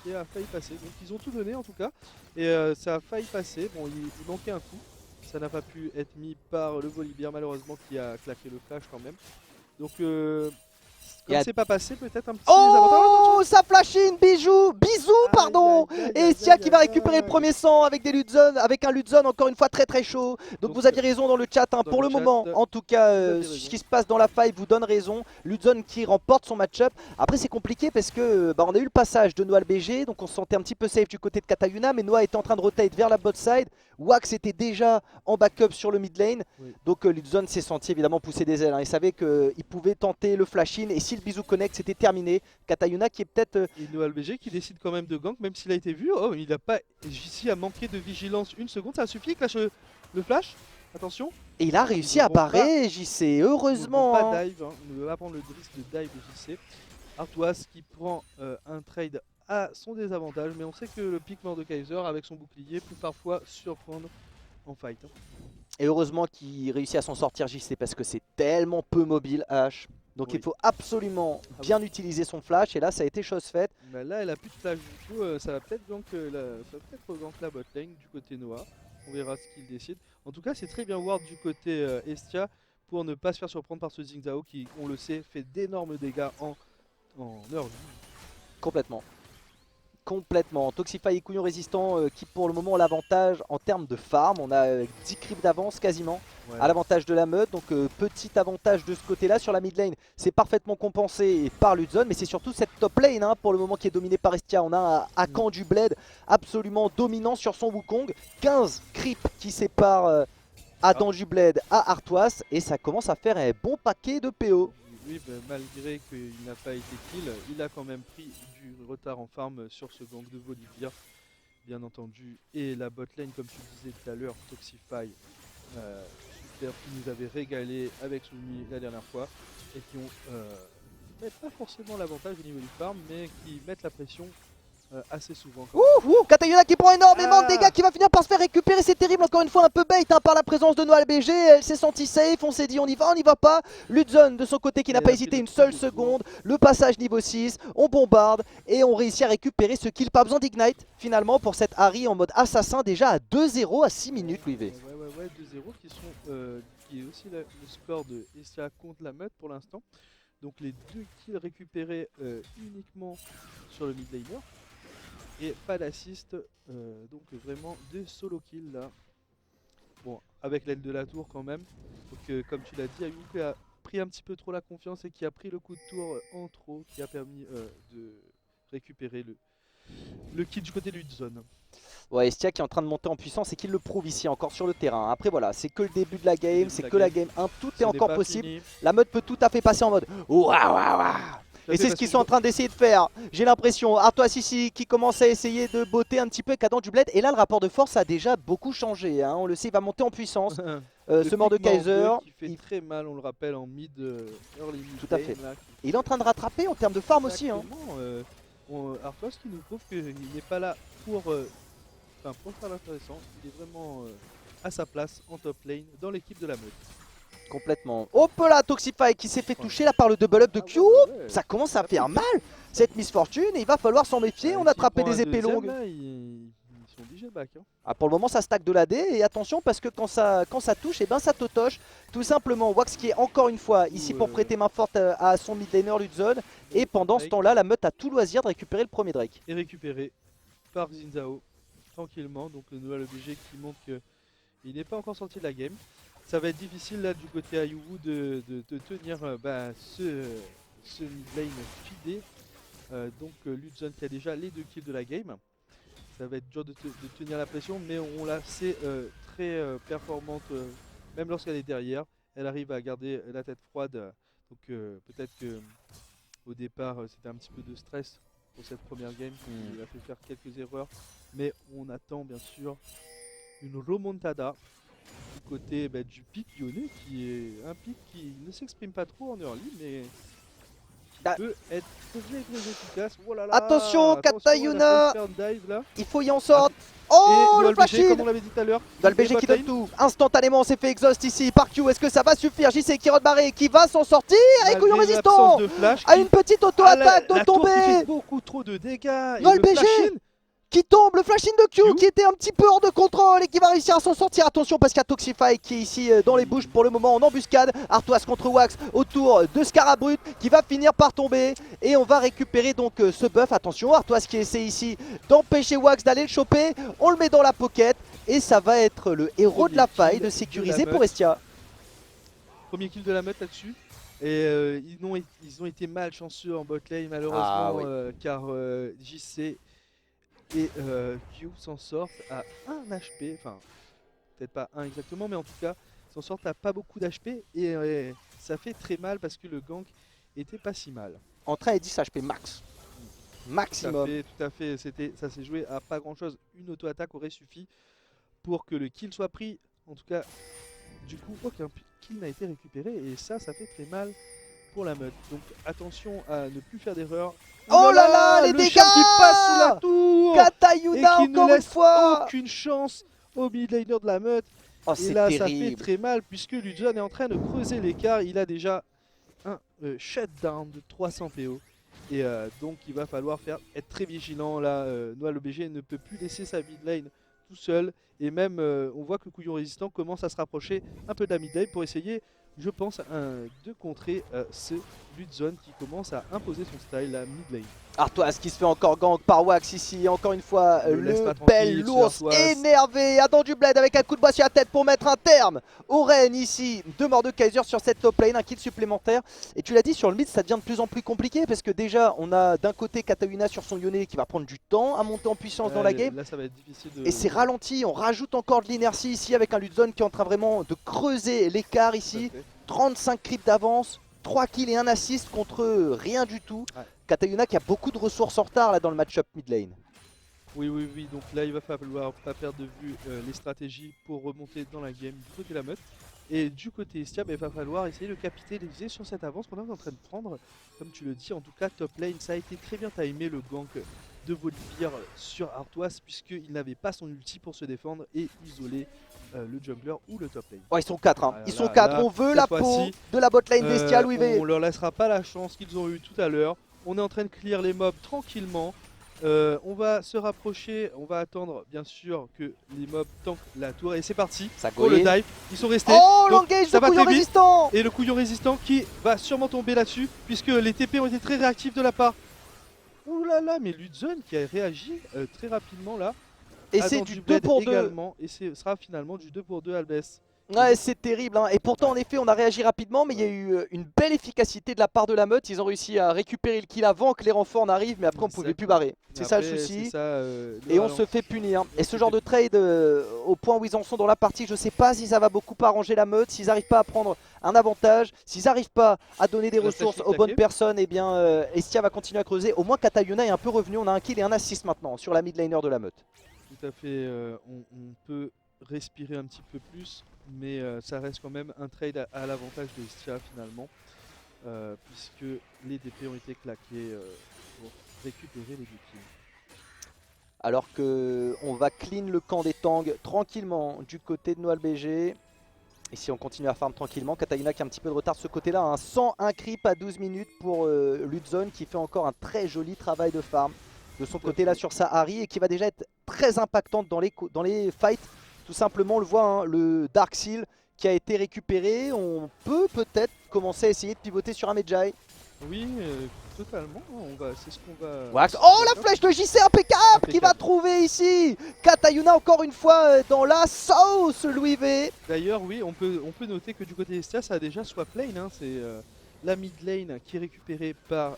Speaker 4: qui a failli passer. Donc ils ont tout donné en tout cas et ça a failli passer. Bon, il manquait un coup. Ça n'a pas pu être mis par le Volibear malheureusement qui a claqué le flash quand même. Donc Comme c'est pas passé, peut-être un petit désavantage.
Speaker 3: Oh, ça flash in, bisou, pardon. Et Estia qui va récupérer le premier sang avec des Ludzon, avec un Ludzon encore une fois très chaud. Donc vous aviez raison dans le chat, hein, pour le moment. En tout cas, ce qui se passe dans la fight vous donne raison. Ludzon qui remporte son match-up. Après c'est compliqué parce que on a eu le passage de Noah BG, donc on se sentait un petit peu safe du côté de Katayuna, mais Noah était en train de rotate vers la bot side. Wax était déjà en backup sur le mid lane.
Speaker 4: Oui.
Speaker 3: Donc Ludzon s'est senti évidemment pousser des ailes, hein. Il savait qu'il pouvait tenter le flash in et si le bisou connect c'était terminé. Katayuna qui est peut-être...
Speaker 4: Et Noah BG qui décide quand même de gank, même s'il a été vu. Oh, il a pas. JC a manqué de vigilance une seconde, ça a suffi. Clash le flash. Attention.
Speaker 3: Et il a réussi
Speaker 4: Ils
Speaker 3: à
Speaker 4: ne vont pas-
Speaker 3: parer, JC, heureusement.
Speaker 4: Ils ne vont
Speaker 3: hein.
Speaker 4: pas dive, hein. Il ne veut pas prendre le risque de dive de JC. Artois qui prend un trade à son désavantage, mais on sait que le pic Mordekaiser avec son bouclier peut parfois surprendre en fight. hein.
Speaker 3: Et heureusement qu'il réussit à s'en sortir, JC, parce que c'est tellement peu mobile, H. Donc
Speaker 4: Oui.
Speaker 3: il faut absolument bien utiliser son flash, et là ça a été chose faite.
Speaker 4: Bah là, elle a plus de flash du coup, ça va peut-être gank la bot lane du côté Noah. On verra ce qu'il décide. En tout cas, c'est très bien ward du côté Estia pour ne pas se faire surprendre par ce Xingzhao qui, on le sait, fait d'énormes dégâts en early.
Speaker 3: Complètement. Complètement. Toxify et Couillon résistant qui pour le moment ont l'avantage en termes de farm. On a 10 creeps d'avance quasiment
Speaker 4: Ouais.
Speaker 3: à l'avantage de la meute. Donc petit avantage de ce côté-là sur la mid lane. C'est parfaitement compensé par Ludzon. Mais c'est surtout cette top lane hein, pour le moment qui est dominée par Estia. On a un Akan du Bled absolument dominant sur son Wukong. 15 creeps qui séparent Adam du Bled à Artois. Et ça commence à faire un bon paquet de PO.
Speaker 4: Oui, bah, malgré qu'il n'a pas été kill, il a quand même pris du retard en farm sur ce gank de Volibear, bien entendu. Et la bot lane, comme tu disais tout à l'heure, Toxify, super, qui nous avait régalé avec Soumi la dernière fois, et qui ont mettent pas forcément l'avantage au niveau du farm, mais qui mettent la pression assez souvent. quand même.
Speaker 3: Katayuna qui prend énormément de
Speaker 4: Ah.
Speaker 3: dégâts, qui va finir par se faire récupérer, c'est terrible, encore une fois un peu bait hein, par la présence de Noah BG, elle s'est sentie safe, on s'est dit on y va pas. Ludzon de son côté qui n'a
Speaker 4: Et
Speaker 3: pas
Speaker 4: la
Speaker 3: hésité
Speaker 4: prise
Speaker 3: une
Speaker 4: de
Speaker 3: seule
Speaker 4: coup de
Speaker 3: seconde, le passage niveau 6, on bombarde et on réussit à récupérer ce kill, pas besoin d'ignite finalement pour cette Harry en mode assassin déjà à 2-0 à 6 minutes Louis V.
Speaker 4: Ouais, 2-0 qui est aussi le score de Estia contre la meute pour l'instant. Donc les deux kills récupérés uniquement sur le mid laner. Et pas d'assist, donc vraiment deux solo kills là. Bon, avec l'aile de la tour quand même. Donc comme tu l'as dit, Ayuk qui a pris un petit peu trop la confiance et qui a pris le coup de tour en trop, qui a permis de récupérer le kill du côté de Ludzon.
Speaker 3: Ouais, Estia qui est en train de monter en puissance et qui le prouve ici encore sur le terrain. Après voilà, c'est que le début de la game, c'est que la game 1, tout est encore possible. La meute peut tout à fait passer en mode waouh. Et c'est ce qu'ils sont en train d'essayer de faire. J'ai l'impression, Artois ici qui commence à essayer de botter un petit peu Adam du Bled. Et là le rapport de force a déjà beaucoup changé, hein. On le sait, il va monter en puissance. Ce Mordekaiser,
Speaker 4: qui fait très mal, on le rappelle, en mid early mid
Speaker 3: Tout à
Speaker 4: lane,
Speaker 3: fait.
Speaker 4: là,
Speaker 3: il est en train de rattraper en termes de farm aussi. Hein.
Speaker 4: Artois qui nous prouve qu'il n'est pas là pour faire l'intéressant. Il est vraiment à sa place en top lane dans l'équipe de la meute.
Speaker 3: Complètement. Hop là, Toxify qui s'est fait toucher là par le double up de Q.
Speaker 4: Ouais.
Speaker 3: Ça commence à faire mal cette Miss Fortune et il va falloir s'en méfier. On a attrapé des épées longues.
Speaker 4: Là, ils sont obligés de back. Hein.
Speaker 3: Ah, pour le moment ça stack de l'AD et attention parce que quand ça touche, et ben ça totoche. Tout simplement, Wax qui est encore une fois ici pour prêter main forte à son mid laner Ludzon. Et pendant ce temps-là, la meute a tout loisir de récupérer le premier Drake.
Speaker 4: Et récupéré par Xingzhao tranquillement. Donc le Noah BG qui montre qu'il n'est pas encore sorti de la game. Ça va être difficile là du côté Ayuwu de tenir ce mid lane fidé. Donc Ludzon qui a déjà les 2 kills de la game. Ça va être dur de tenir la pression, mais on la sait très performante, même lorsqu'elle est derrière. Elle arrive à garder la tête froide. Donc peut-être que au départ c'était un petit peu de stress pour cette première game qui a fait faire quelques erreurs. Mais on attend bien sûr une remontada du côté du pic lyonnais, qui est un pic qui ne s'exprime pas trop en early, mais qui peut être très efficace. Oh là là,
Speaker 3: Attention, Katayuna,
Speaker 4: on a fait un dive, là.
Speaker 3: il faut y en sortir. Oh,
Speaker 4: Et
Speaker 3: le flash
Speaker 4: comme
Speaker 3: in.
Speaker 4: on l'avait dit tout à l'heure.
Speaker 3: Dans le BG qui donne tout. Instantanément, on s'est fait exhaust ici par Q. Est-ce que ça va suffire? JC qui barré qui va s'en sortir. Et Couillon résistant
Speaker 4: de flash
Speaker 3: à une petite auto-attaque de
Speaker 4: la tour qui
Speaker 3: tomber.
Speaker 4: fait beaucoup trop de dégâts.
Speaker 3: Dans
Speaker 4: Et
Speaker 3: le BG.
Speaker 4: flash-in
Speaker 3: qui tombe, le flash in de Q
Speaker 4: Q.
Speaker 3: qui était un petit peu hors de contrôle et qui va réussir à s'en sortir. Attention parce qu'il y a Toxify qui est ici dans les bouches pour le moment en embuscade. Artois contre Wax autour de Scarabrut qui va finir par tomber et on va récupérer donc ce buff. Attention, Artois qui essaie ici d'empêcher Wax d'aller le choper. On le met dans la pocket et ça va être le héros de la faille de sécuriser pour Estia.
Speaker 4: Premier kill de la meute là-dessus. Et ils ont été malchanceux en bot lane malheureusement car JC et Q s'en sortent à 1 HP, enfin peut-être pas 1 exactement mais en tout cas s'en sortent à pas beaucoup d'HP et ça fait très mal parce que le gank était pas si mal.
Speaker 3: Entrée à 10 HP max. Maximum.
Speaker 4: Tout à fait, ça s'est joué à pas grand chose, une auto-attaque aurait suffi pour que le kill soit pris, en tout cas du coup aucun kill n'a été récupéré et ça fait très mal pour la meute. Donc attention à ne plus faire d'erreur.
Speaker 3: Oh là là, les
Speaker 4: le
Speaker 3: dégâts
Speaker 4: champ qui passe sous la tour
Speaker 3: Katayuna
Speaker 4: et qui ne
Speaker 3: encore une
Speaker 4: laisse
Speaker 3: fois.
Speaker 4: aucune chance au mid laner de la meute.
Speaker 3: Oh,
Speaker 4: Et
Speaker 3: c'est
Speaker 4: là ça fait
Speaker 3: terrible.
Speaker 4: très mal puisque Ludzon est en train de creuser l'écart. Il a déjà un shutdown de 300 PO. Et donc il va falloir être très vigilant. Là, Noah le BG ne peut plus laisser sa mid lane tout seul. Et même on voit que le couillon résistant commence à se rapprocher un peu de la mid lane pour essayer, je pense, de contrer ce Ludzon qui commence à imposer son style, la mid lane.
Speaker 3: Artois qui se fait encore gank par Wax ici, encore une fois
Speaker 4: Ne laisse pas
Speaker 3: le
Speaker 4: tranquille,
Speaker 3: bel l'ours
Speaker 4: Artois.
Speaker 3: énervé, Adam du bled avec un coup de bois sur la tête pour mettre un terme au Rennes ici. 2 morts de Kaiser sur cette top lane, un kill supplémentaire. Et tu l'as dit, sur le mid ça devient de plus en plus compliqué parce que déjà on a d'un côté Katayuna sur son Yone qui va prendre du temps à monter en puissance dans la game.
Speaker 4: Là ça va être difficile de...
Speaker 3: Et c'est ralenti, on rajoute encore de l'inertie ici avec un Ludzon qui est en train vraiment de creuser l'écart ici. 35 creeps d'avance, 3 kills et 1 assist contre rien du tout.
Speaker 4: Ouais.
Speaker 3: Katayuna qui a beaucoup de ressources en retard là dans le match-up mid lane.
Speaker 4: Oui, donc là il va falloir pas perdre de vue les stratégies pour remonter dans la game du côté de la meute. Et du côté Estia, il va falloir essayer de capitaliser sur cette avance qu'on est en train de prendre. Comme tu le dis, en tout cas top lane, ça a été très bien timé le gank de Volibear sur Artois puisqu'il n'avait pas son ulti pour se défendre et isoler le jungler ou le top lane.
Speaker 3: Oh, ils sont 4, hein.
Speaker 4: Ah,
Speaker 3: Ils
Speaker 4: là,
Speaker 3: sont 4,
Speaker 4: là,
Speaker 3: on veut
Speaker 4: cette
Speaker 3: la peau
Speaker 4: fois-ci,
Speaker 3: de la bot lane d'Estia, Louis V.
Speaker 4: On leur laissera pas la chance qu'ils ont eu tout à l'heure. On est en train de clear les mobs tranquillement. On va se rapprocher, on va attendre bien sûr que les mobs tankent la tour et c'est parti
Speaker 3: Ça
Speaker 4: pour le
Speaker 3: goïne.
Speaker 4: dive. Ils sont restés.
Speaker 3: Oh,
Speaker 4: Donc,
Speaker 3: l'engage
Speaker 4: ça
Speaker 3: de
Speaker 4: va
Speaker 3: couillon
Speaker 4: très vite.
Speaker 3: résistant.
Speaker 4: Et le couillon résistant qui va sûrement tomber là-dessus puisque les TP ont été très réactifs de la part. Ouh là là, mais Ludzon qui a réagi très rapidement là.
Speaker 3: Et
Speaker 4: Adam
Speaker 3: c'est du 2
Speaker 4: Bled
Speaker 3: pour 2.
Speaker 4: également, et ce sera finalement du 2 pour 2 Albès.
Speaker 3: Ouais, c'est terrible, hein. Et pourtant en effet on a réagi rapidement, mais il y a eu une belle efficacité de la part de la meute. Ils ont réussi à récupérer le kill avant que les renforts n'arrivent, mais après on pouvait plus barrer. C'est ça le
Speaker 4: Après,
Speaker 3: souci.
Speaker 4: c'est ça,
Speaker 3: Et on se fait punir. Et ce genre de trade, au point où ils en sont dans la partie, je sais pas si ça va beaucoup arranger la meute, s'ils n'arrivent pas à prendre un avantage, s'ils n'arrivent pas à donner des
Speaker 4: La
Speaker 3: ressources
Speaker 4: flash
Speaker 3: aux bonnes
Speaker 4: claquée.
Speaker 3: personnes, et bien Estia va continuer à creuser. Au moins Katayuna est un peu revenu, on a un kill et un assist maintenant sur la mid laner de la meute.
Speaker 4: Tout à fait, on peut respirer un petit peu plus, mais ça reste quand même un trade à l'avantage de Estia finalement, puisque les DP ont été claqués pour récupérer les 2 kills.
Speaker 3: Alors que on va clean le camp des Tangs tranquillement du côté de Noal BG. Ici on continue à farm tranquillement. Katayuna qui a un petit peu de retard de ce côté là, hein. 101 creep à 12 minutes pour Ludzon qui fait encore un très joli travail de farm de son côté là sur sa Harry et qui va déjà être très impactante dans les fights. Tout simplement on le voit, hein, le Dark Seal qui a été récupéré. On peut peut-être commencer à essayer de pivoter sur un Medjay.
Speaker 4: Oui, totalement, c'est ce qu'on va...
Speaker 3: Wax. Oh la flèche de JC impeccable qui va trouver ici Katayuna encore une fois dans la sauce Louis V.
Speaker 4: D'ailleurs oui, on peut noter que du côté d'Estia ça a déjà swap lane, hein, c'est la mid lane qui est récupérée par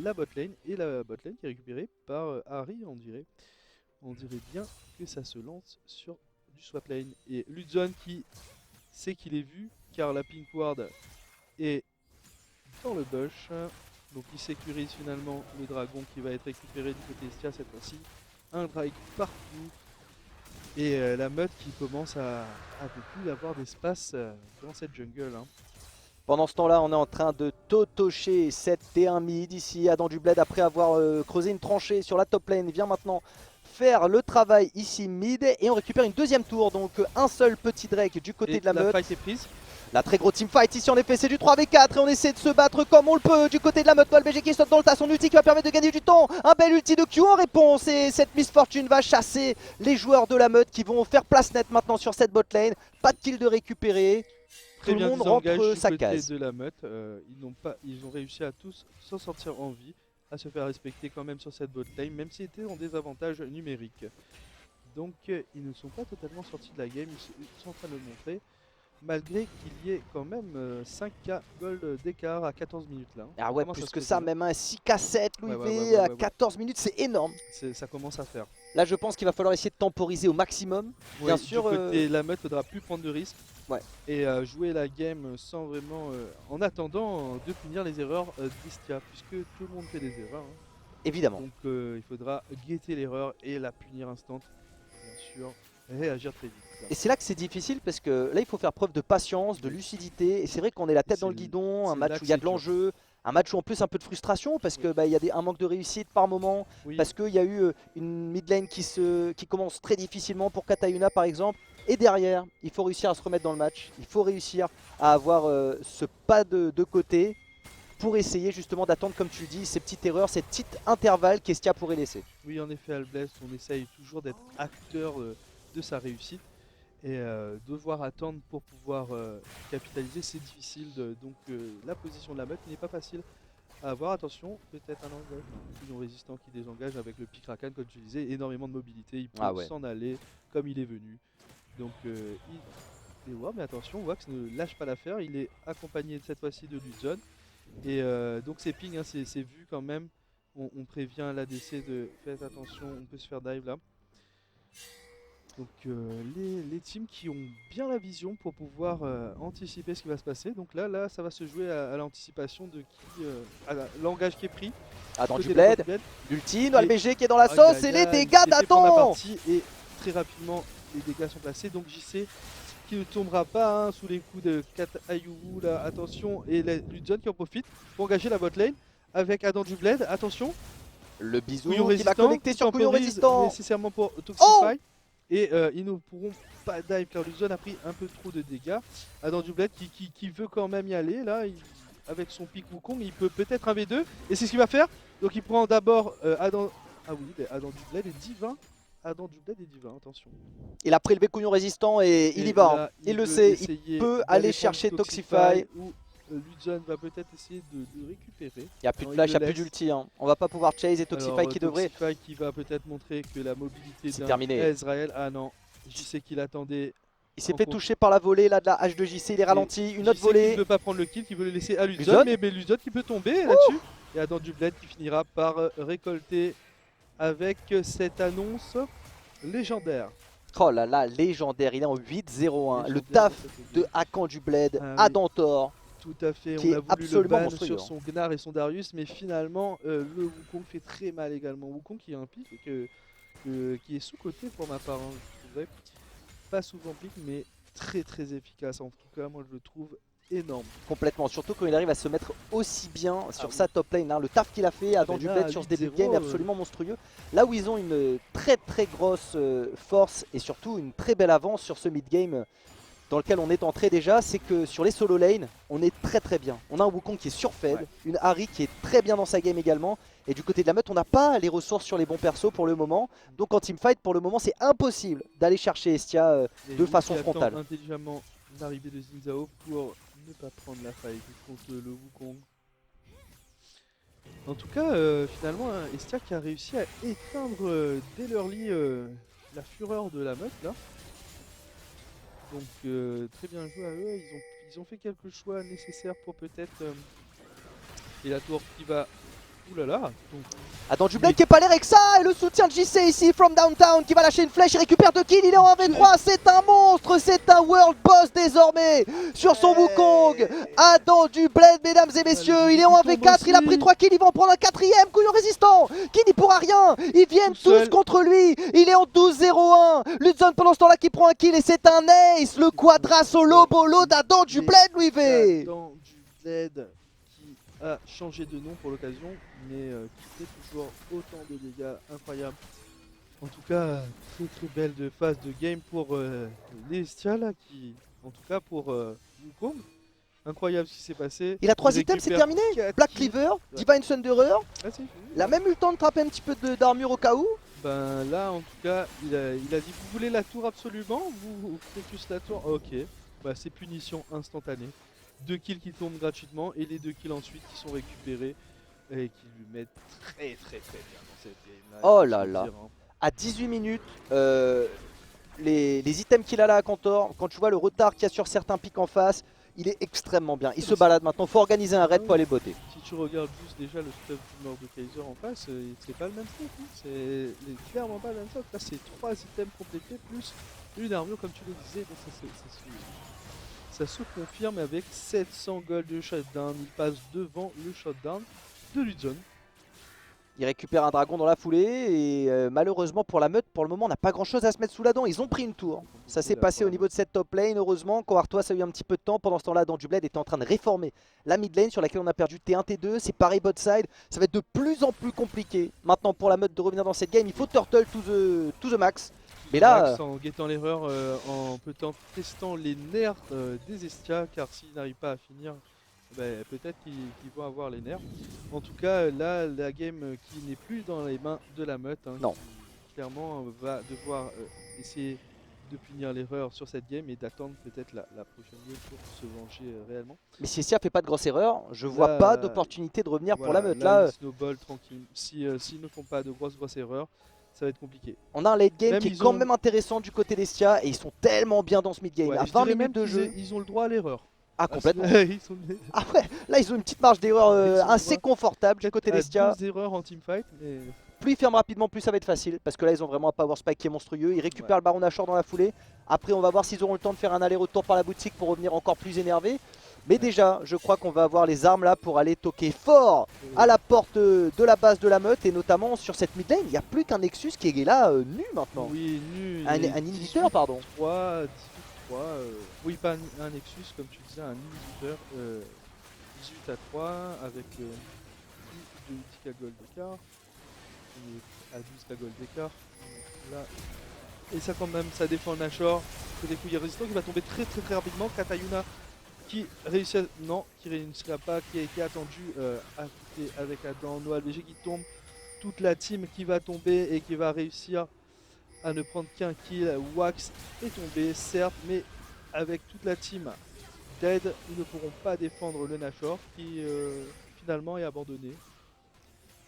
Speaker 4: la bot lane et la bot lane qui est récupérée par Harry, on dirait bien que ça se lance sur du swap lane. Et Ludzon qui sait qu'il est vu car la pink ward est dans le bush, donc il sécurise finalement le dragon qui va être récupéré du côté Estia cette fois-ci. Un drag partout et la meute qui commence à ne plus avoir d'espace dans cette jungle, hein.
Speaker 3: Pendant ce temps-là, on est en train de totocher cette T1 mid ici. Adam du bled, après avoir creusé une tranchée sur la top lane, vient maintenant faire le travail ici mid. Et on récupère une deuxième tour, donc un seul petit Drake du côté
Speaker 4: Et
Speaker 3: de la meute.
Speaker 4: fight est prise.
Speaker 3: La très gros teamfight ici en effet, c'est du 3v4 et on essaie de se battre comme on le peut du côté de la meute. LBG qui saute dans le tas, son ulti qui va permettre de gagner du temps. Un bel ulti de Q en réponse et cette Miss Fortune va chasser les joueurs de la meute qui vont faire place nette maintenant sur cette bot lane. Pas de kill de récupérer.
Speaker 4: Très
Speaker 3: Tout le
Speaker 4: bien
Speaker 3: monde
Speaker 4: désengage
Speaker 3: rentre
Speaker 4: du
Speaker 3: sa
Speaker 4: côté
Speaker 3: case.
Speaker 4: de la meute. Ils ont réussi à tous s'en sortir en vie, à se faire respecter quand même sur cette bot lane, même s'ils étaient en désavantage numérique. Donc ils ne sont pas totalement sortis de la game, ils sont en train de le montrer. Malgré qu'il y ait quand même 5k gold d'écart à 14 minutes là.
Speaker 3: Ah ouais,
Speaker 4: Comment
Speaker 3: plus
Speaker 4: se
Speaker 3: que
Speaker 4: fait,
Speaker 3: ça,
Speaker 4: là
Speaker 3: même un 6k7 Louis
Speaker 4: Ouais,
Speaker 3: V à
Speaker 4: ouais.
Speaker 3: 14 minutes, c'est énorme.
Speaker 4: Ça commence à faire.
Speaker 3: Là je pense qu'il va falloir essayer de temporiser au maximum. Bien
Speaker 4: Ouais,
Speaker 3: sûr,
Speaker 4: du côté la meute, faudra plus prendre de risques.
Speaker 3: Ouais.
Speaker 4: Et jouer la game sans vraiment, en attendant de punir les erreurs d'Istia, puisque tout le monde fait des erreurs. Hein.
Speaker 3: Évidemment.
Speaker 4: Donc il faudra guetter l'erreur et la punir instant. Bien sûr, réagir très vite.
Speaker 3: Et c'est là que c'est difficile parce que là il faut faire preuve de patience, de lucidité. Et c'est vrai qu'on est la tête dans le
Speaker 4: C'est-
Speaker 3: guidon, un
Speaker 4: c'est
Speaker 3: match
Speaker 4: là
Speaker 3: où
Speaker 4: que
Speaker 3: il y a
Speaker 4: c'est
Speaker 3: de l'enjeu, un match où en plus un peu de frustration parce que bah, il y a un manque de réussite par moment.
Speaker 4: Oui,
Speaker 3: Parce qu'il y a eu une mid lane qui commence très difficilement pour Katayuna par exemple. Et derrière, il faut réussir à se remettre dans le match. Il faut réussir à avoir ce pas de côté pour essayer justement d'attendre, comme tu le dis, ces petites erreurs, ces petits intervalles qu'Estia pourrait laisser.
Speaker 4: oui, en effet, Alblest, on essaye toujours d'être acteur de sa réussite. Et devoir attendre pour pouvoir capitaliser, c'est difficile. Donc la position de la meute n'est pas facile à avoir. Attention, peut-être un engage, non, résistant qui désengage avec le pic Rakan, comme tu disais, énormément de mobilité. Il peut
Speaker 3: Ah ouais.
Speaker 4: s'en aller comme il est venu. Donc et ouais, mais attention, Wax ne lâche pas l'affaire. Il est accompagné cette fois-ci de Ludzon. Et donc c'est ping, hein, c'est vu quand même. On prévient l'ADC de faites attention, on peut se faire dive là. Donc les teams qui ont bien la vision pour pouvoir anticiper ce qui va se passer. Donc là ça va se jouer à l'anticipation de qui, à l'engage qui est pris.
Speaker 3: Ah, dans
Speaker 4: Côté
Speaker 3: du
Speaker 4: de la
Speaker 3: bled,
Speaker 4: Bled.
Speaker 3: l'ulti,
Speaker 4: Et-
Speaker 3: LBG qui est dans la
Speaker 4: Aïe,
Speaker 3: sauce
Speaker 4: aïe,
Speaker 3: et les
Speaker 4: aïe,
Speaker 3: dégâts
Speaker 4: il s'est fait prendre la
Speaker 3: d'Adam.
Speaker 4: partie et très rapidement les dégâts sont placés. Donc JC qui ne tombera pas hein, sous les coups de Kat Ayuwu là, attention. Et Ludzon qui en profite pour engager la bot lane avec Adam du Bled, attention.
Speaker 3: Le bisou
Speaker 4: Couillon
Speaker 3: qui va
Speaker 4: résistant,
Speaker 3: connecter
Speaker 4: qui
Speaker 3: sur Couillon
Speaker 4: temporise
Speaker 3: résistant.
Speaker 4: nécessairement pour Toxify. Et ils ne pourront pas dive car Ludzon a pris un peu trop de dégâts. Adam Dublet qui veut quand même y aller là, avec son pic Wukong, il peut peut-être un V2 et c'est ce qu'il va faire. Donc il prend d'abord Adam. Ah oui, mais Adam Dublet est divin. Adam Dublet est divin, attention.
Speaker 3: Il a prélevé Couillon résistant et il y
Speaker 4: Et
Speaker 3: va.
Speaker 4: là,
Speaker 3: Hein. Il le
Speaker 4: veut
Speaker 3: sait, il
Speaker 4: essayer
Speaker 3: peut
Speaker 4: d'aller
Speaker 3: aller
Speaker 4: prendre
Speaker 3: chercher Toxify.
Speaker 4: Ou Ludzon va peut-être essayer de récupérer.
Speaker 3: Il n'y a plus de
Speaker 4: Non,
Speaker 3: flash,
Speaker 4: il
Speaker 3: il n'y a
Speaker 4: le
Speaker 3: plus
Speaker 4: laisse.
Speaker 3: d'ulti. Hein. On va pas pouvoir chase et Toxify
Speaker 4: Alors,
Speaker 3: qui devrait.
Speaker 4: Toxify qui va peut-être montrer que la mobilité
Speaker 3: C'est
Speaker 4: d'un
Speaker 3: terminé.
Speaker 4: Israël. Ah non, je sais qu'il attendait.
Speaker 3: Il s'est
Speaker 4: en
Speaker 3: fait
Speaker 4: fond.
Speaker 3: toucher par la volée là de la H2JC, il est ralenti. Une autre
Speaker 4: JC qui ne
Speaker 3: volée.
Speaker 4: veut pas prendre le kill, qui veut le laisser à
Speaker 3: Ludzon.
Speaker 4: Ludzon, mais Ludzon qui peut tomber là-dessus. Et Adam Dublet qui finira par récolter avec cette annonce légendaire.
Speaker 3: Oh là là, légendaire. Il est en 8-0-1. Le
Speaker 4: Légendaire
Speaker 3: taf
Speaker 4: dans cette
Speaker 3: de
Speaker 4: game.
Speaker 3: Hakan du Bled,
Speaker 4: Ah oui.
Speaker 3: Adantor.
Speaker 4: Tout à fait,
Speaker 3: qui
Speaker 4: on
Speaker 3: est
Speaker 4: a voulu le
Speaker 3: absolument
Speaker 4: ban
Speaker 3: monstrueux,
Speaker 4: sur son Gnar et son Darius, mais finalement le Wukong fait très mal également. Wukong qui a un pic qui est sous-côté pour ma part, hein, je trouverais. Pas souvent pic, mais très très efficace. En tout cas, moi je le trouve énorme.
Speaker 3: Complètement, surtout quand il arrive à se mettre aussi bien sur
Speaker 4: oui.
Speaker 3: sa top lane. Hein. Le taf qu'il a fait à
Speaker 4: mais
Speaker 3: du
Speaker 4: là,
Speaker 3: Bled sur ce début de
Speaker 4: 8-0,
Speaker 3: game est absolument monstrueux. Là où ils ont une très très grosse force et surtout une très belle avance sur ce mid-game dans lequel on est entré déjà, c'est que sur les solo lane, on est très très bien. On a un Wukong qui est surfed,
Speaker 4: Ouais.
Speaker 3: une Ahri qui est très bien dans sa game également. Et du côté de la meute, on n'a pas les ressources sur les bons persos pour le moment. Donc en teamfight, pour le moment, c'est impossible d'aller chercher Estia
Speaker 4: Et
Speaker 3: de
Speaker 4: lui
Speaker 3: façon
Speaker 4: qui attend
Speaker 3: frontale.
Speaker 4: intelligemment l'arrivée de Zinzao pour ne pas prendre la fight contre le Wukong. En tout cas, finalement, hein, Estia qui a réussi à éteindre dès l'early la fureur de la meute là. Donc très bien joué à eux, ils ont fait quelques choix nécessaires pour peut-être... et la tour qui va... Oulala donc,
Speaker 3: Adam Dublet qui est pas l'air avec ça et le soutien de JC ici from downtown qui va lâcher une flèche, il récupère 2 kills, il est en 1v3, c'est un monstre, c'est un world boss désormais sur son Wukong. Adam Dublet mesdames et messieurs, il est en 1v4, il a pris 3 kills, il va en prendre un 4ème, Couillon résistant qui n'y pourra rien, ils viennent
Speaker 4: Tout
Speaker 3: tous
Speaker 4: seul.
Speaker 3: contre lui, il est en 12-0-1, Ludzon pendant ce temps là qui prend un kill et c'est un ace, le quadra solo bolo d'Adam Dublet Louis V.
Speaker 4: Adam Dublet qui a changé de nom pour l'occasion, mais qui fait toujours autant de dégâts incroyables. En tout cas, très très belle phase de game pour les Estia là, qui, en tout cas pour Wukong. Incroyable ce qui s'est passé.
Speaker 3: Il a 3
Speaker 4: Il
Speaker 3: items, c'est
Speaker 4: récupère
Speaker 3: terminé.
Speaker 4: 4
Speaker 3: Black
Speaker 4: kills.
Speaker 3: Cleaver, Divine Thunderer.
Speaker 4: Ah, si.
Speaker 3: Il a même eu le temps de trapper un petit peu d'armure au cas où.
Speaker 4: Ben là, en tout cas, il a dit vous voulez la tour absolument, vous focus la tour. Ok, bah c'est punition instantanée. 2 kills qui tombent gratuitement et les 2 kills ensuite qui sont récupérés et qui lui mettent très bien dans cette game.
Speaker 3: Oh là là. À 18 minutes, les items qu'il a là à Cantor, quand tu vois le retard qu'il y a sur certains pics en face, il est extrêmement bien. Il se balade maintenant, faut organiser un raid pour aller botter.
Speaker 4: Si tu regardes juste déjà le stuff du Lord de Kaiser en face, c'est pas le même stuff. Hein. C'est clairement pas le même stuff. Là, c'est 3 items complétés plus une armure, comme tu le disais. Donc ça se confirme avec 700 gold de shutdown. Il passe devant le shutdown de Ludzon.
Speaker 3: Il récupère un dragon dans la foulée et malheureusement pour la meute, pour le moment on n'a pas grand chose à se mettre sous la dent. Ils ont pris une tour. Ça s'est passé au niveau de cette top lane. Heureusement quand Artois a eu un petit peu de temps. Pendant ce temps là, dans du bled était en train de réformer la mid lane sur laquelle on a perdu T1, T2. C'est pareil bot side. Ça va être de plus en plus compliqué maintenant pour la meute de revenir dans cette game. Il faut turtle to the max. Mais là,
Speaker 4: Max, en guettant l'erreur, en peut-être testant les nerfs des Estia, car s'ils n'arrivent pas à finir, peut-être qu'ils vont avoir les nerfs. En tout cas, là, la game qui n'est plus dans les mains de la meute, hein,
Speaker 3: non.
Speaker 4: Qui, clairement va devoir essayer de punir l'erreur sur cette game et d'attendre peut-être la prochaine game pour se venger réellement.
Speaker 3: Mais si Estia fait pas de grosse erreur, je vois pas d'opportunité de revenir pour la meute.
Speaker 4: Là, snowball tranquille. S'ils ne font pas de grosses erreurs, ça va être compliqué.
Speaker 3: On a un late game
Speaker 4: même
Speaker 3: qui est quand même intéressant du côté d'Estia et ils sont tellement bien dans ce mid game.
Speaker 4: Ouais,
Speaker 3: à
Speaker 4: je
Speaker 3: 20
Speaker 4: dirais
Speaker 3: minutes
Speaker 4: même
Speaker 3: de jeu.
Speaker 4: ils ont le droit à l'erreur.
Speaker 3: Ah, complètement.
Speaker 4: Ils sont
Speaker 3: Ah ouais, là ils ont une petite marge d'erreur assez confortable du côté
Speaker 4: à
Speaker 3: d'Estia.
Speaker 4: 12 erreurs en teamfight, mais
Speaker 3: Plus ils ferment rapidement, plus ça va être facile. Parce que là ils ont vraiment un power spike qui est monstrueux. Ils récupèrent le baron Nashor dans la foulée. Après on va voir s'ils auront le temps de faire un aller-retour par la boutique pour revenir encore plus énervés. Mais déjà, je crois qu'on va avoir les armes là pour aller toquer fort à la porte de la base de la meute. Et notamment sur cette mid lane, il n'y a plus qu'un Nexus qui est là nu maintenant.
Speaker 4: oui, nu.
Speaker 3: Un inhibiteur, pardon.
Speaker 4: 3, 18-3, oui, pas un Nexus, comme tu disais, un inhibiteur. 18 à 3 avec plus de 10k gold d'écart. À 12k gold d'écart. Là. Et ça quand même, ça défend le Nashor. Côté couille résistant qui va tomber très rapidement. Katayuna qui réussit à... Non, qui réussira pas, qui a été attendu avec Adam, Noah LBG qui tombe. Toute la team qui va tomber et qui va réussir à ne prendre qu'un kill. Wax est tombé, certes, mais avec toute la team dead, ils ne pourront pas défendre le Nashor qui finalement est abandonné.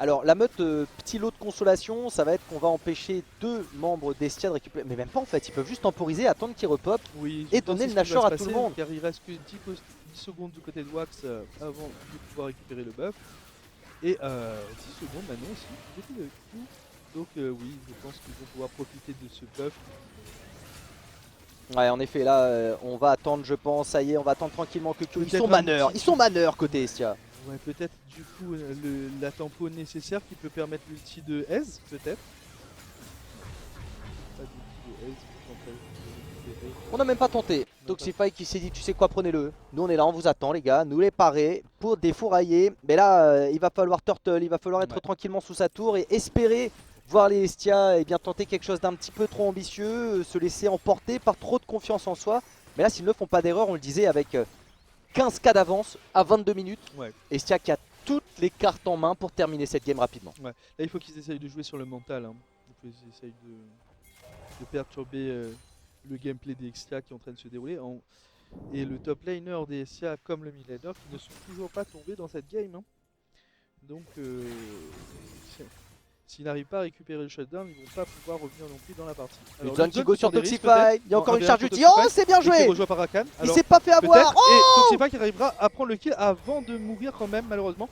Speaker 3: Alors la meute, petit lot de consolation, ça va être qu'on va empêcher 2 membres d'Estia de récupérer. Mais même pas en fait, ils peuvent juste temporiser, attendre qu'ils repop.
Speaker 4: Oui,
Speaker 3: et donner le Nashor à tout le monde.
Speaker 4: Car il reste que 10 secondes du côté de Wax avant de pouvoir récupérer le buff. Et 10 secondes maintenant aussi, depuis le coup. Donc oui, je pense qu'ils vont pouvoir profiter de ce buff.
Speaker 3: Ouais, en effet, là, on va attendre, je pense. Ça y est, on va attendre tranquillement que Q. Ils sont maneurs côté Estia.
Speaker 4: Ouais, peut-être du coup la tempo nécessaire qui peut permettre l'ulti de Ez, peut-être. Pas d'ulti de Ez,
Speaker 3: on n'a même pas tenté. Toxify qui s'est dit, tu sais quoi, prenez-le. Nous on est là, on vous attend les gars, nous les parer pour défourailler. Mais là, il va falloir turtle, il va falloir être tranquillement sous sa tour et espérer voir les Estia bien tenter quelque chose d'un petit peu trop ambitieux, se laisser emporter par trop de confiance en soi. Mais là, s'ils ne font pas d'erreur, on le disait, avec 15k d'avance à 22 minutes, Estia qui a toutes les cartes en main pour terminer cette game rapidement.
Speaker 4: Ouais. Là, il faut qu'ils essayent de jouer sur le mental. Hein. Il faut qu'ils essayent de perturber le gameplay des Estia qui est en train de se dérouler. Et le top laner des Estia comme le mid laner qui ne sont toujours pas tombés dans cette game. Hein. Donc, s'ils n'arrivent pas à récupérer le shutdown, ils ne vont pas pouvoir revenir non plus dans la partie.
Speaker 3: Alors, Zone qui go sur Toxify, il y a encore une charge ulti. Oh, c'est bien joué! Il s'est pas fait avoir! Oh!
Speaker 4: Et Toxify qui arrivera à prendre le kill avant de mourir quand même, malheureusement.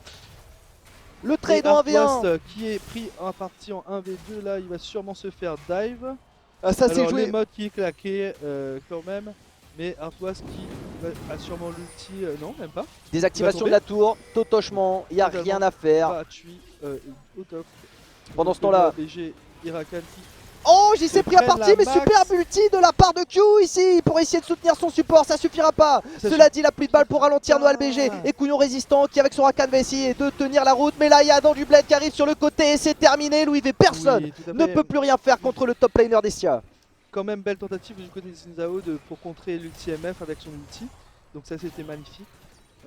Speaker 3: Le trade en 1v1
Speaker 4: qui est pris en partie en 1v2, là il va sûrement se faire dive.
Speaker 3: Ah, ça c'est joué.
Speaker 4: Les modes qui est claqué quand même. Mais Artois qui a sûrement l'ulti, non même pas.
Speaker 3: Désactivation de la tour, totochement, il n'y a rien à faire.
Speaker 4: Gratuit, au top.
Speaker 3: Pendant ce temps-là,
Speaker 4: BG, Irakan qui...
Speaker 3: Oh, j'y s'est pris à partie, mais superbe ulti de la part de Q ici pour essayer de soutenir son support, ça suffira pas. Cela dit, la pluie de balles pour ralentir Noah LBG et Couillon résistant qui avec son Rakan va essayer de tenir la route. Mais là, il y a dans du bled qui arrive sur le côté et c'est terminé. Louis V, personne ne peut plus rien faire contre le top laner d'Estia.
Speaker 4: Quand même belle tentative du côté de Zinzao pour contrer l'ulti MF avec son ulti. Donc ça c'était magnifique.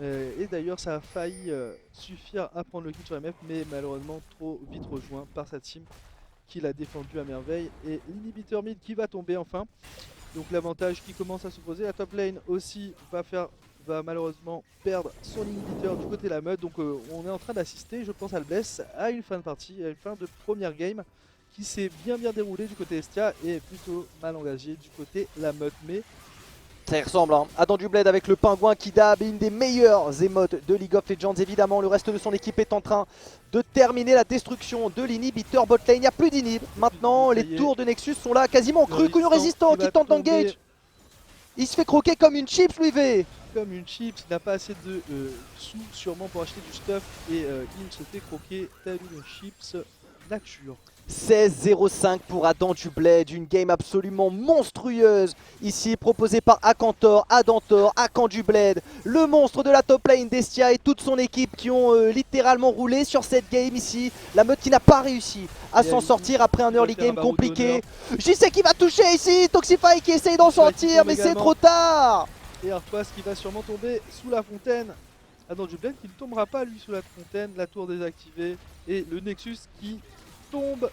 Speaker 4: Et d'ailleurs ça a failli suffire à prendre le kill sur MF, mais malheureusement trop vite rejoint par sa team qui l'a défendu à merveille. Et l'inhibiteur mid qui va tomber enfin. Donc l'avantage qui commence à se poser. La top lane aussi va malheureusement perdre son inhibiteur du côté de la meute. Donc on est en train d'assister, je pense, Albless à une fin de partie, à une fin de première game qui s'est bien déroulée du côté Estia et plutôt mal engagée du côté la meute. Mais
Speaker 3: ça y ressemble, hein. Adam du Bled avec le pingouin qui dab, une des meilleures émotes de League of Legends. Évidemment, le reste de son équipe est en train de terminer la destruction de l'inhibiteur botlane. Il n'y a plus d'inhib. Maintenant, les tours de Nexus sont là, quasiment cru. Couillon résistant qui tente d'engage. Il se fait croquer comme une chips, Louis V.
Speaker 4: Comme une chips, il n'a pas assez de sous sûrement pour acheter du stuff. Et il se fait croquer tel une chips nature.
Speaker 3: 16-0-5 pour Adam du Bled, une game absolument monstrueuse ici proposée par Akantor, Adantor, Akan du Bled, le monstre de la top lane d'Estia et toute son équipe qui ont littéralement roulé sur cette game ici. La meute qui n'a pas réussi à s'en sortir après un early game compliqué. JC qui va toucher ici, Toxify qui essaye d'en sortir mais c'est trop tard.
Speaker 4: Et Arquas qui va sûrement tomber sous la fontaine. Adam du Bled qui ne tombera pas lui sous la fontaine, la tour désactivée et le Nexus qui tombe.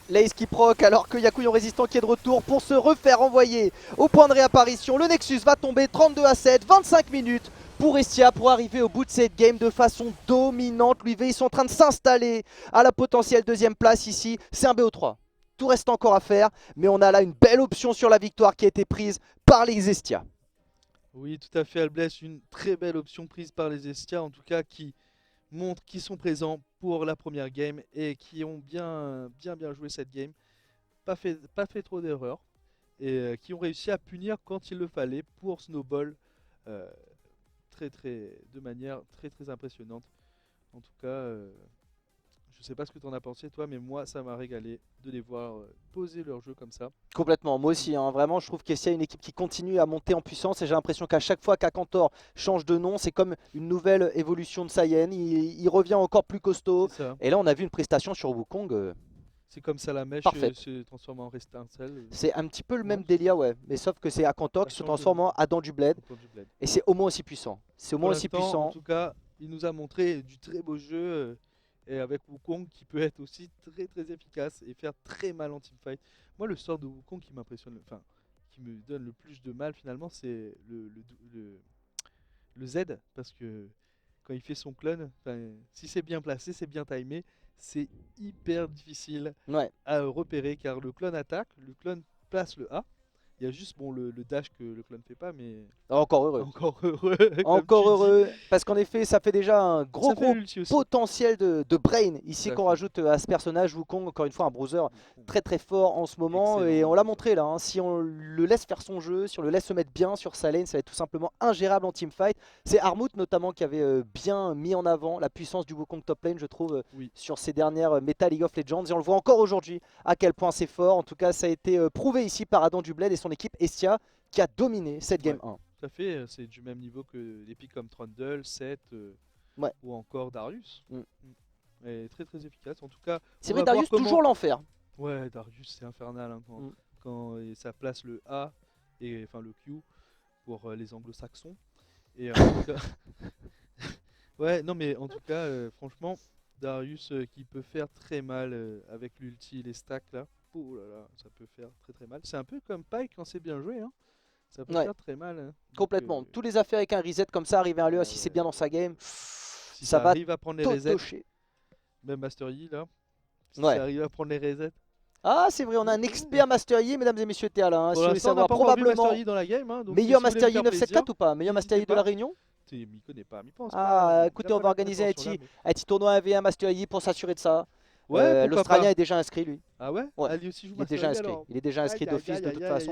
Speaker 3: Lace qui proc alors qu'il y a Couillon résistant qui est de retour pour se refaire envoyer au point de réapparition. Le Nexus va tomber 32-7, 25 minutes pour Estia pour arriver au bout de cette game de façon dominante. Louis V, ils sont en train de s'installer à la potentielle deuxième place ici. C'est un BO3. Tout reste encore à faire, mais on a là une belle option sur la victoire qui a été prise par les Estia.
Speaker 4: Oui, tout à fait, Albless, une très belle option prise par les Estia, en tout cas qui montrent qu'ils sont présents pour la première game et qui ont bien joué cette game, pas fait trop d'erreurs et qui ont réussi à punir quand il le fallait pour Snowball de manière très impressionnante. En tout cas, je sais pas ce que tu en as pensé toi, mais moi ça m'a régalé de les voir poser leur jeu comme ça.
Speaker 3: Complètement, moi aussi, hein. Vraiment je trouve qu'Estia est une équipe qui continue à monter en puissance et j'ai l'impression qu'à chaque fois qu'Akantor change de nom, c'est comme une nouvelle évolution de Saiyan, il revient encore plus costaud. Et là on a vu une prestation sur Wukong.
Speaker 4: C'est comme ça la mèche se transforme en Restincelle.
Speaker 3: C'est un petit peu le même délire, ouais, mais sauf que c'est Akantor qui se transforme en Adam du Bled. Et c'est au moins aussi puissant. C'est au moins aussi puissant.
Speaker 4: En tout cas, il nous a montré du très beau jeu. Et avec Wukong qui peut être aussi très efficace et faire très mal en teamfight. Moi le sort de Wukong qui m'impressionne, enfin qui me donne le plus de mal finalement, c'est le Z, parce que quand il fait son clone, si c'est bien placé, c'est bien timé, c'est hyper difficile à repérer car le clone attaque, le clone place le A. Il y a juste le dash que le clone fait pas, mais...
Speaker 3: Encore heureux.
Speaker 4: Encore heureux.
Speaker 3: Encore heureux, parce qu'en effet ça fait déjà un gros potentiel de brain ici qu'on rajoute à ce personnage. Wukong, encore une fois un browser très fort en ce moment. Excellent. Et on l'a montré là, hein. Si on le laisse faire son jeu, si on le laisse se mettre bien sur sa lane, ça va être tout simplement ingérable en teamfight. C'est Armut notamment qui avait bien mis en avant la puissance du Wukong top lane, je trouve, sur ces dernières méta League of Legends. Et on le voit encore aujourd'hui à quel point c'est fort. En tout cas ça a été prouvé ici par Adam du Bled et son équipe Estia qui a dominé cette game 1.
Speaker 4: Tout à fait, c'est du même niveau que des pics comme Trundle, Seth ou encore Darius. Et très efficace en tout cas.
Speaker 3: C'est vrai, Darius toujours l'enfer.
Speaker 4: Ouais, Darius c'est infernal hein, quand ça place le A et enfin le Q pour les anglo-saxons. Et en tout cas... ouais, non mais en tout cas, franchement, Darius qui peut faire très mal avec l'ulti et les stacks là. Oh là là, ça peut faire très mal. C'est un peu comme Pyke quand c'est bien joué, hein. Ça peut faire très mal. Hein.
Speaker 3: Complètement. Tous les affaires avec un reset comme ça, arriver à lui, si c'est bien dans sa game,
Speaker 4: si
Speaker 3: ça va
Speaker 4: arrive à prendre les resets. Même Master Yi là. Si ça arrive à prendre les resets.
Speaker 3: Ah c'est vrai, on a un expert Master Yi, mesdames et messieurs Théa là.
Speaker 4: Si vous voulez savoir, probablement Master Yi dans la game, hein, donc
Speaker 3: meilleur Master Yi 974 ou pas? Meilleur Master Yi de la Réunion?
Speaker 4: Il m'y connaît pas, m'y pense
Speaker 3: pas. Écoutez, on va organiser un petit tournoi 1v1 Master Yi pour s'assurer de ça. L'Australien est déjà inscrit lui.
Speaker 4: Ah ouais, lui aussi joue
Speaker 3: il est déjà inscrit. Il est déjà inscrit d'office de toute façon.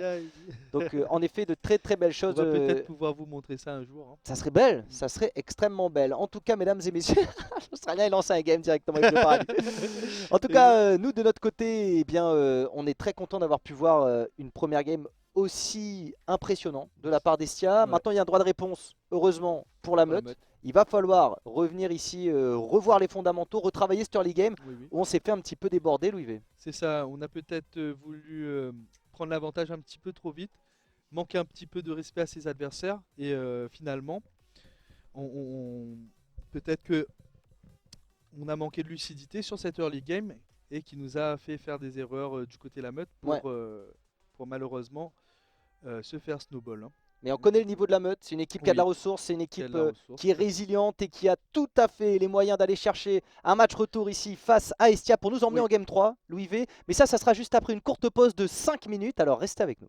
Speaker 3: Donc en effet de très belles choses.
Speaker 4: On va peut-être pouvoir vous montrer ça un jour. Hein.
Speaker 3: Ça serait belle, ça serait extrêmement belle. En tout cas mesdames et messieurs, l'Australien il lance un game directement avec le paradis. En tout cas nous de notre côté, eh bien, on est très content d'avoir pu voir une première game aussi impressionnante de la part d'Estia. Maintenant il y a un droit de réponse, heureusement pour la meute. Il va falloir revenir ici, revoir les fondamentaux, retravailler cette early game où on s'est fait un petit peu déborder, Louis V.
Speaker 4: C'est ça, on a peut-être voulu prendre l'avantage un petit peu trop vite. manquer un petit peu de respect à ses adversaires et finalement, peut-être que on a manqué de lucidité sur cette early game et qui nous a fait faire des erreurs du côté de la meute pour malheureusement se faire snowball. Hein.
Speaker 3: Mais on connaît le niveau de la meute, c'est une équipe qui a de la ressource, c'est une équipe qui est résiliente et qui a tout à fait les moyens d'aller chercher un match retour ici face à Estia pour nous emmener en Game 3, Louis V. Mais ça sera juste après une courte pause de 5 minutes, alors restez avec nous.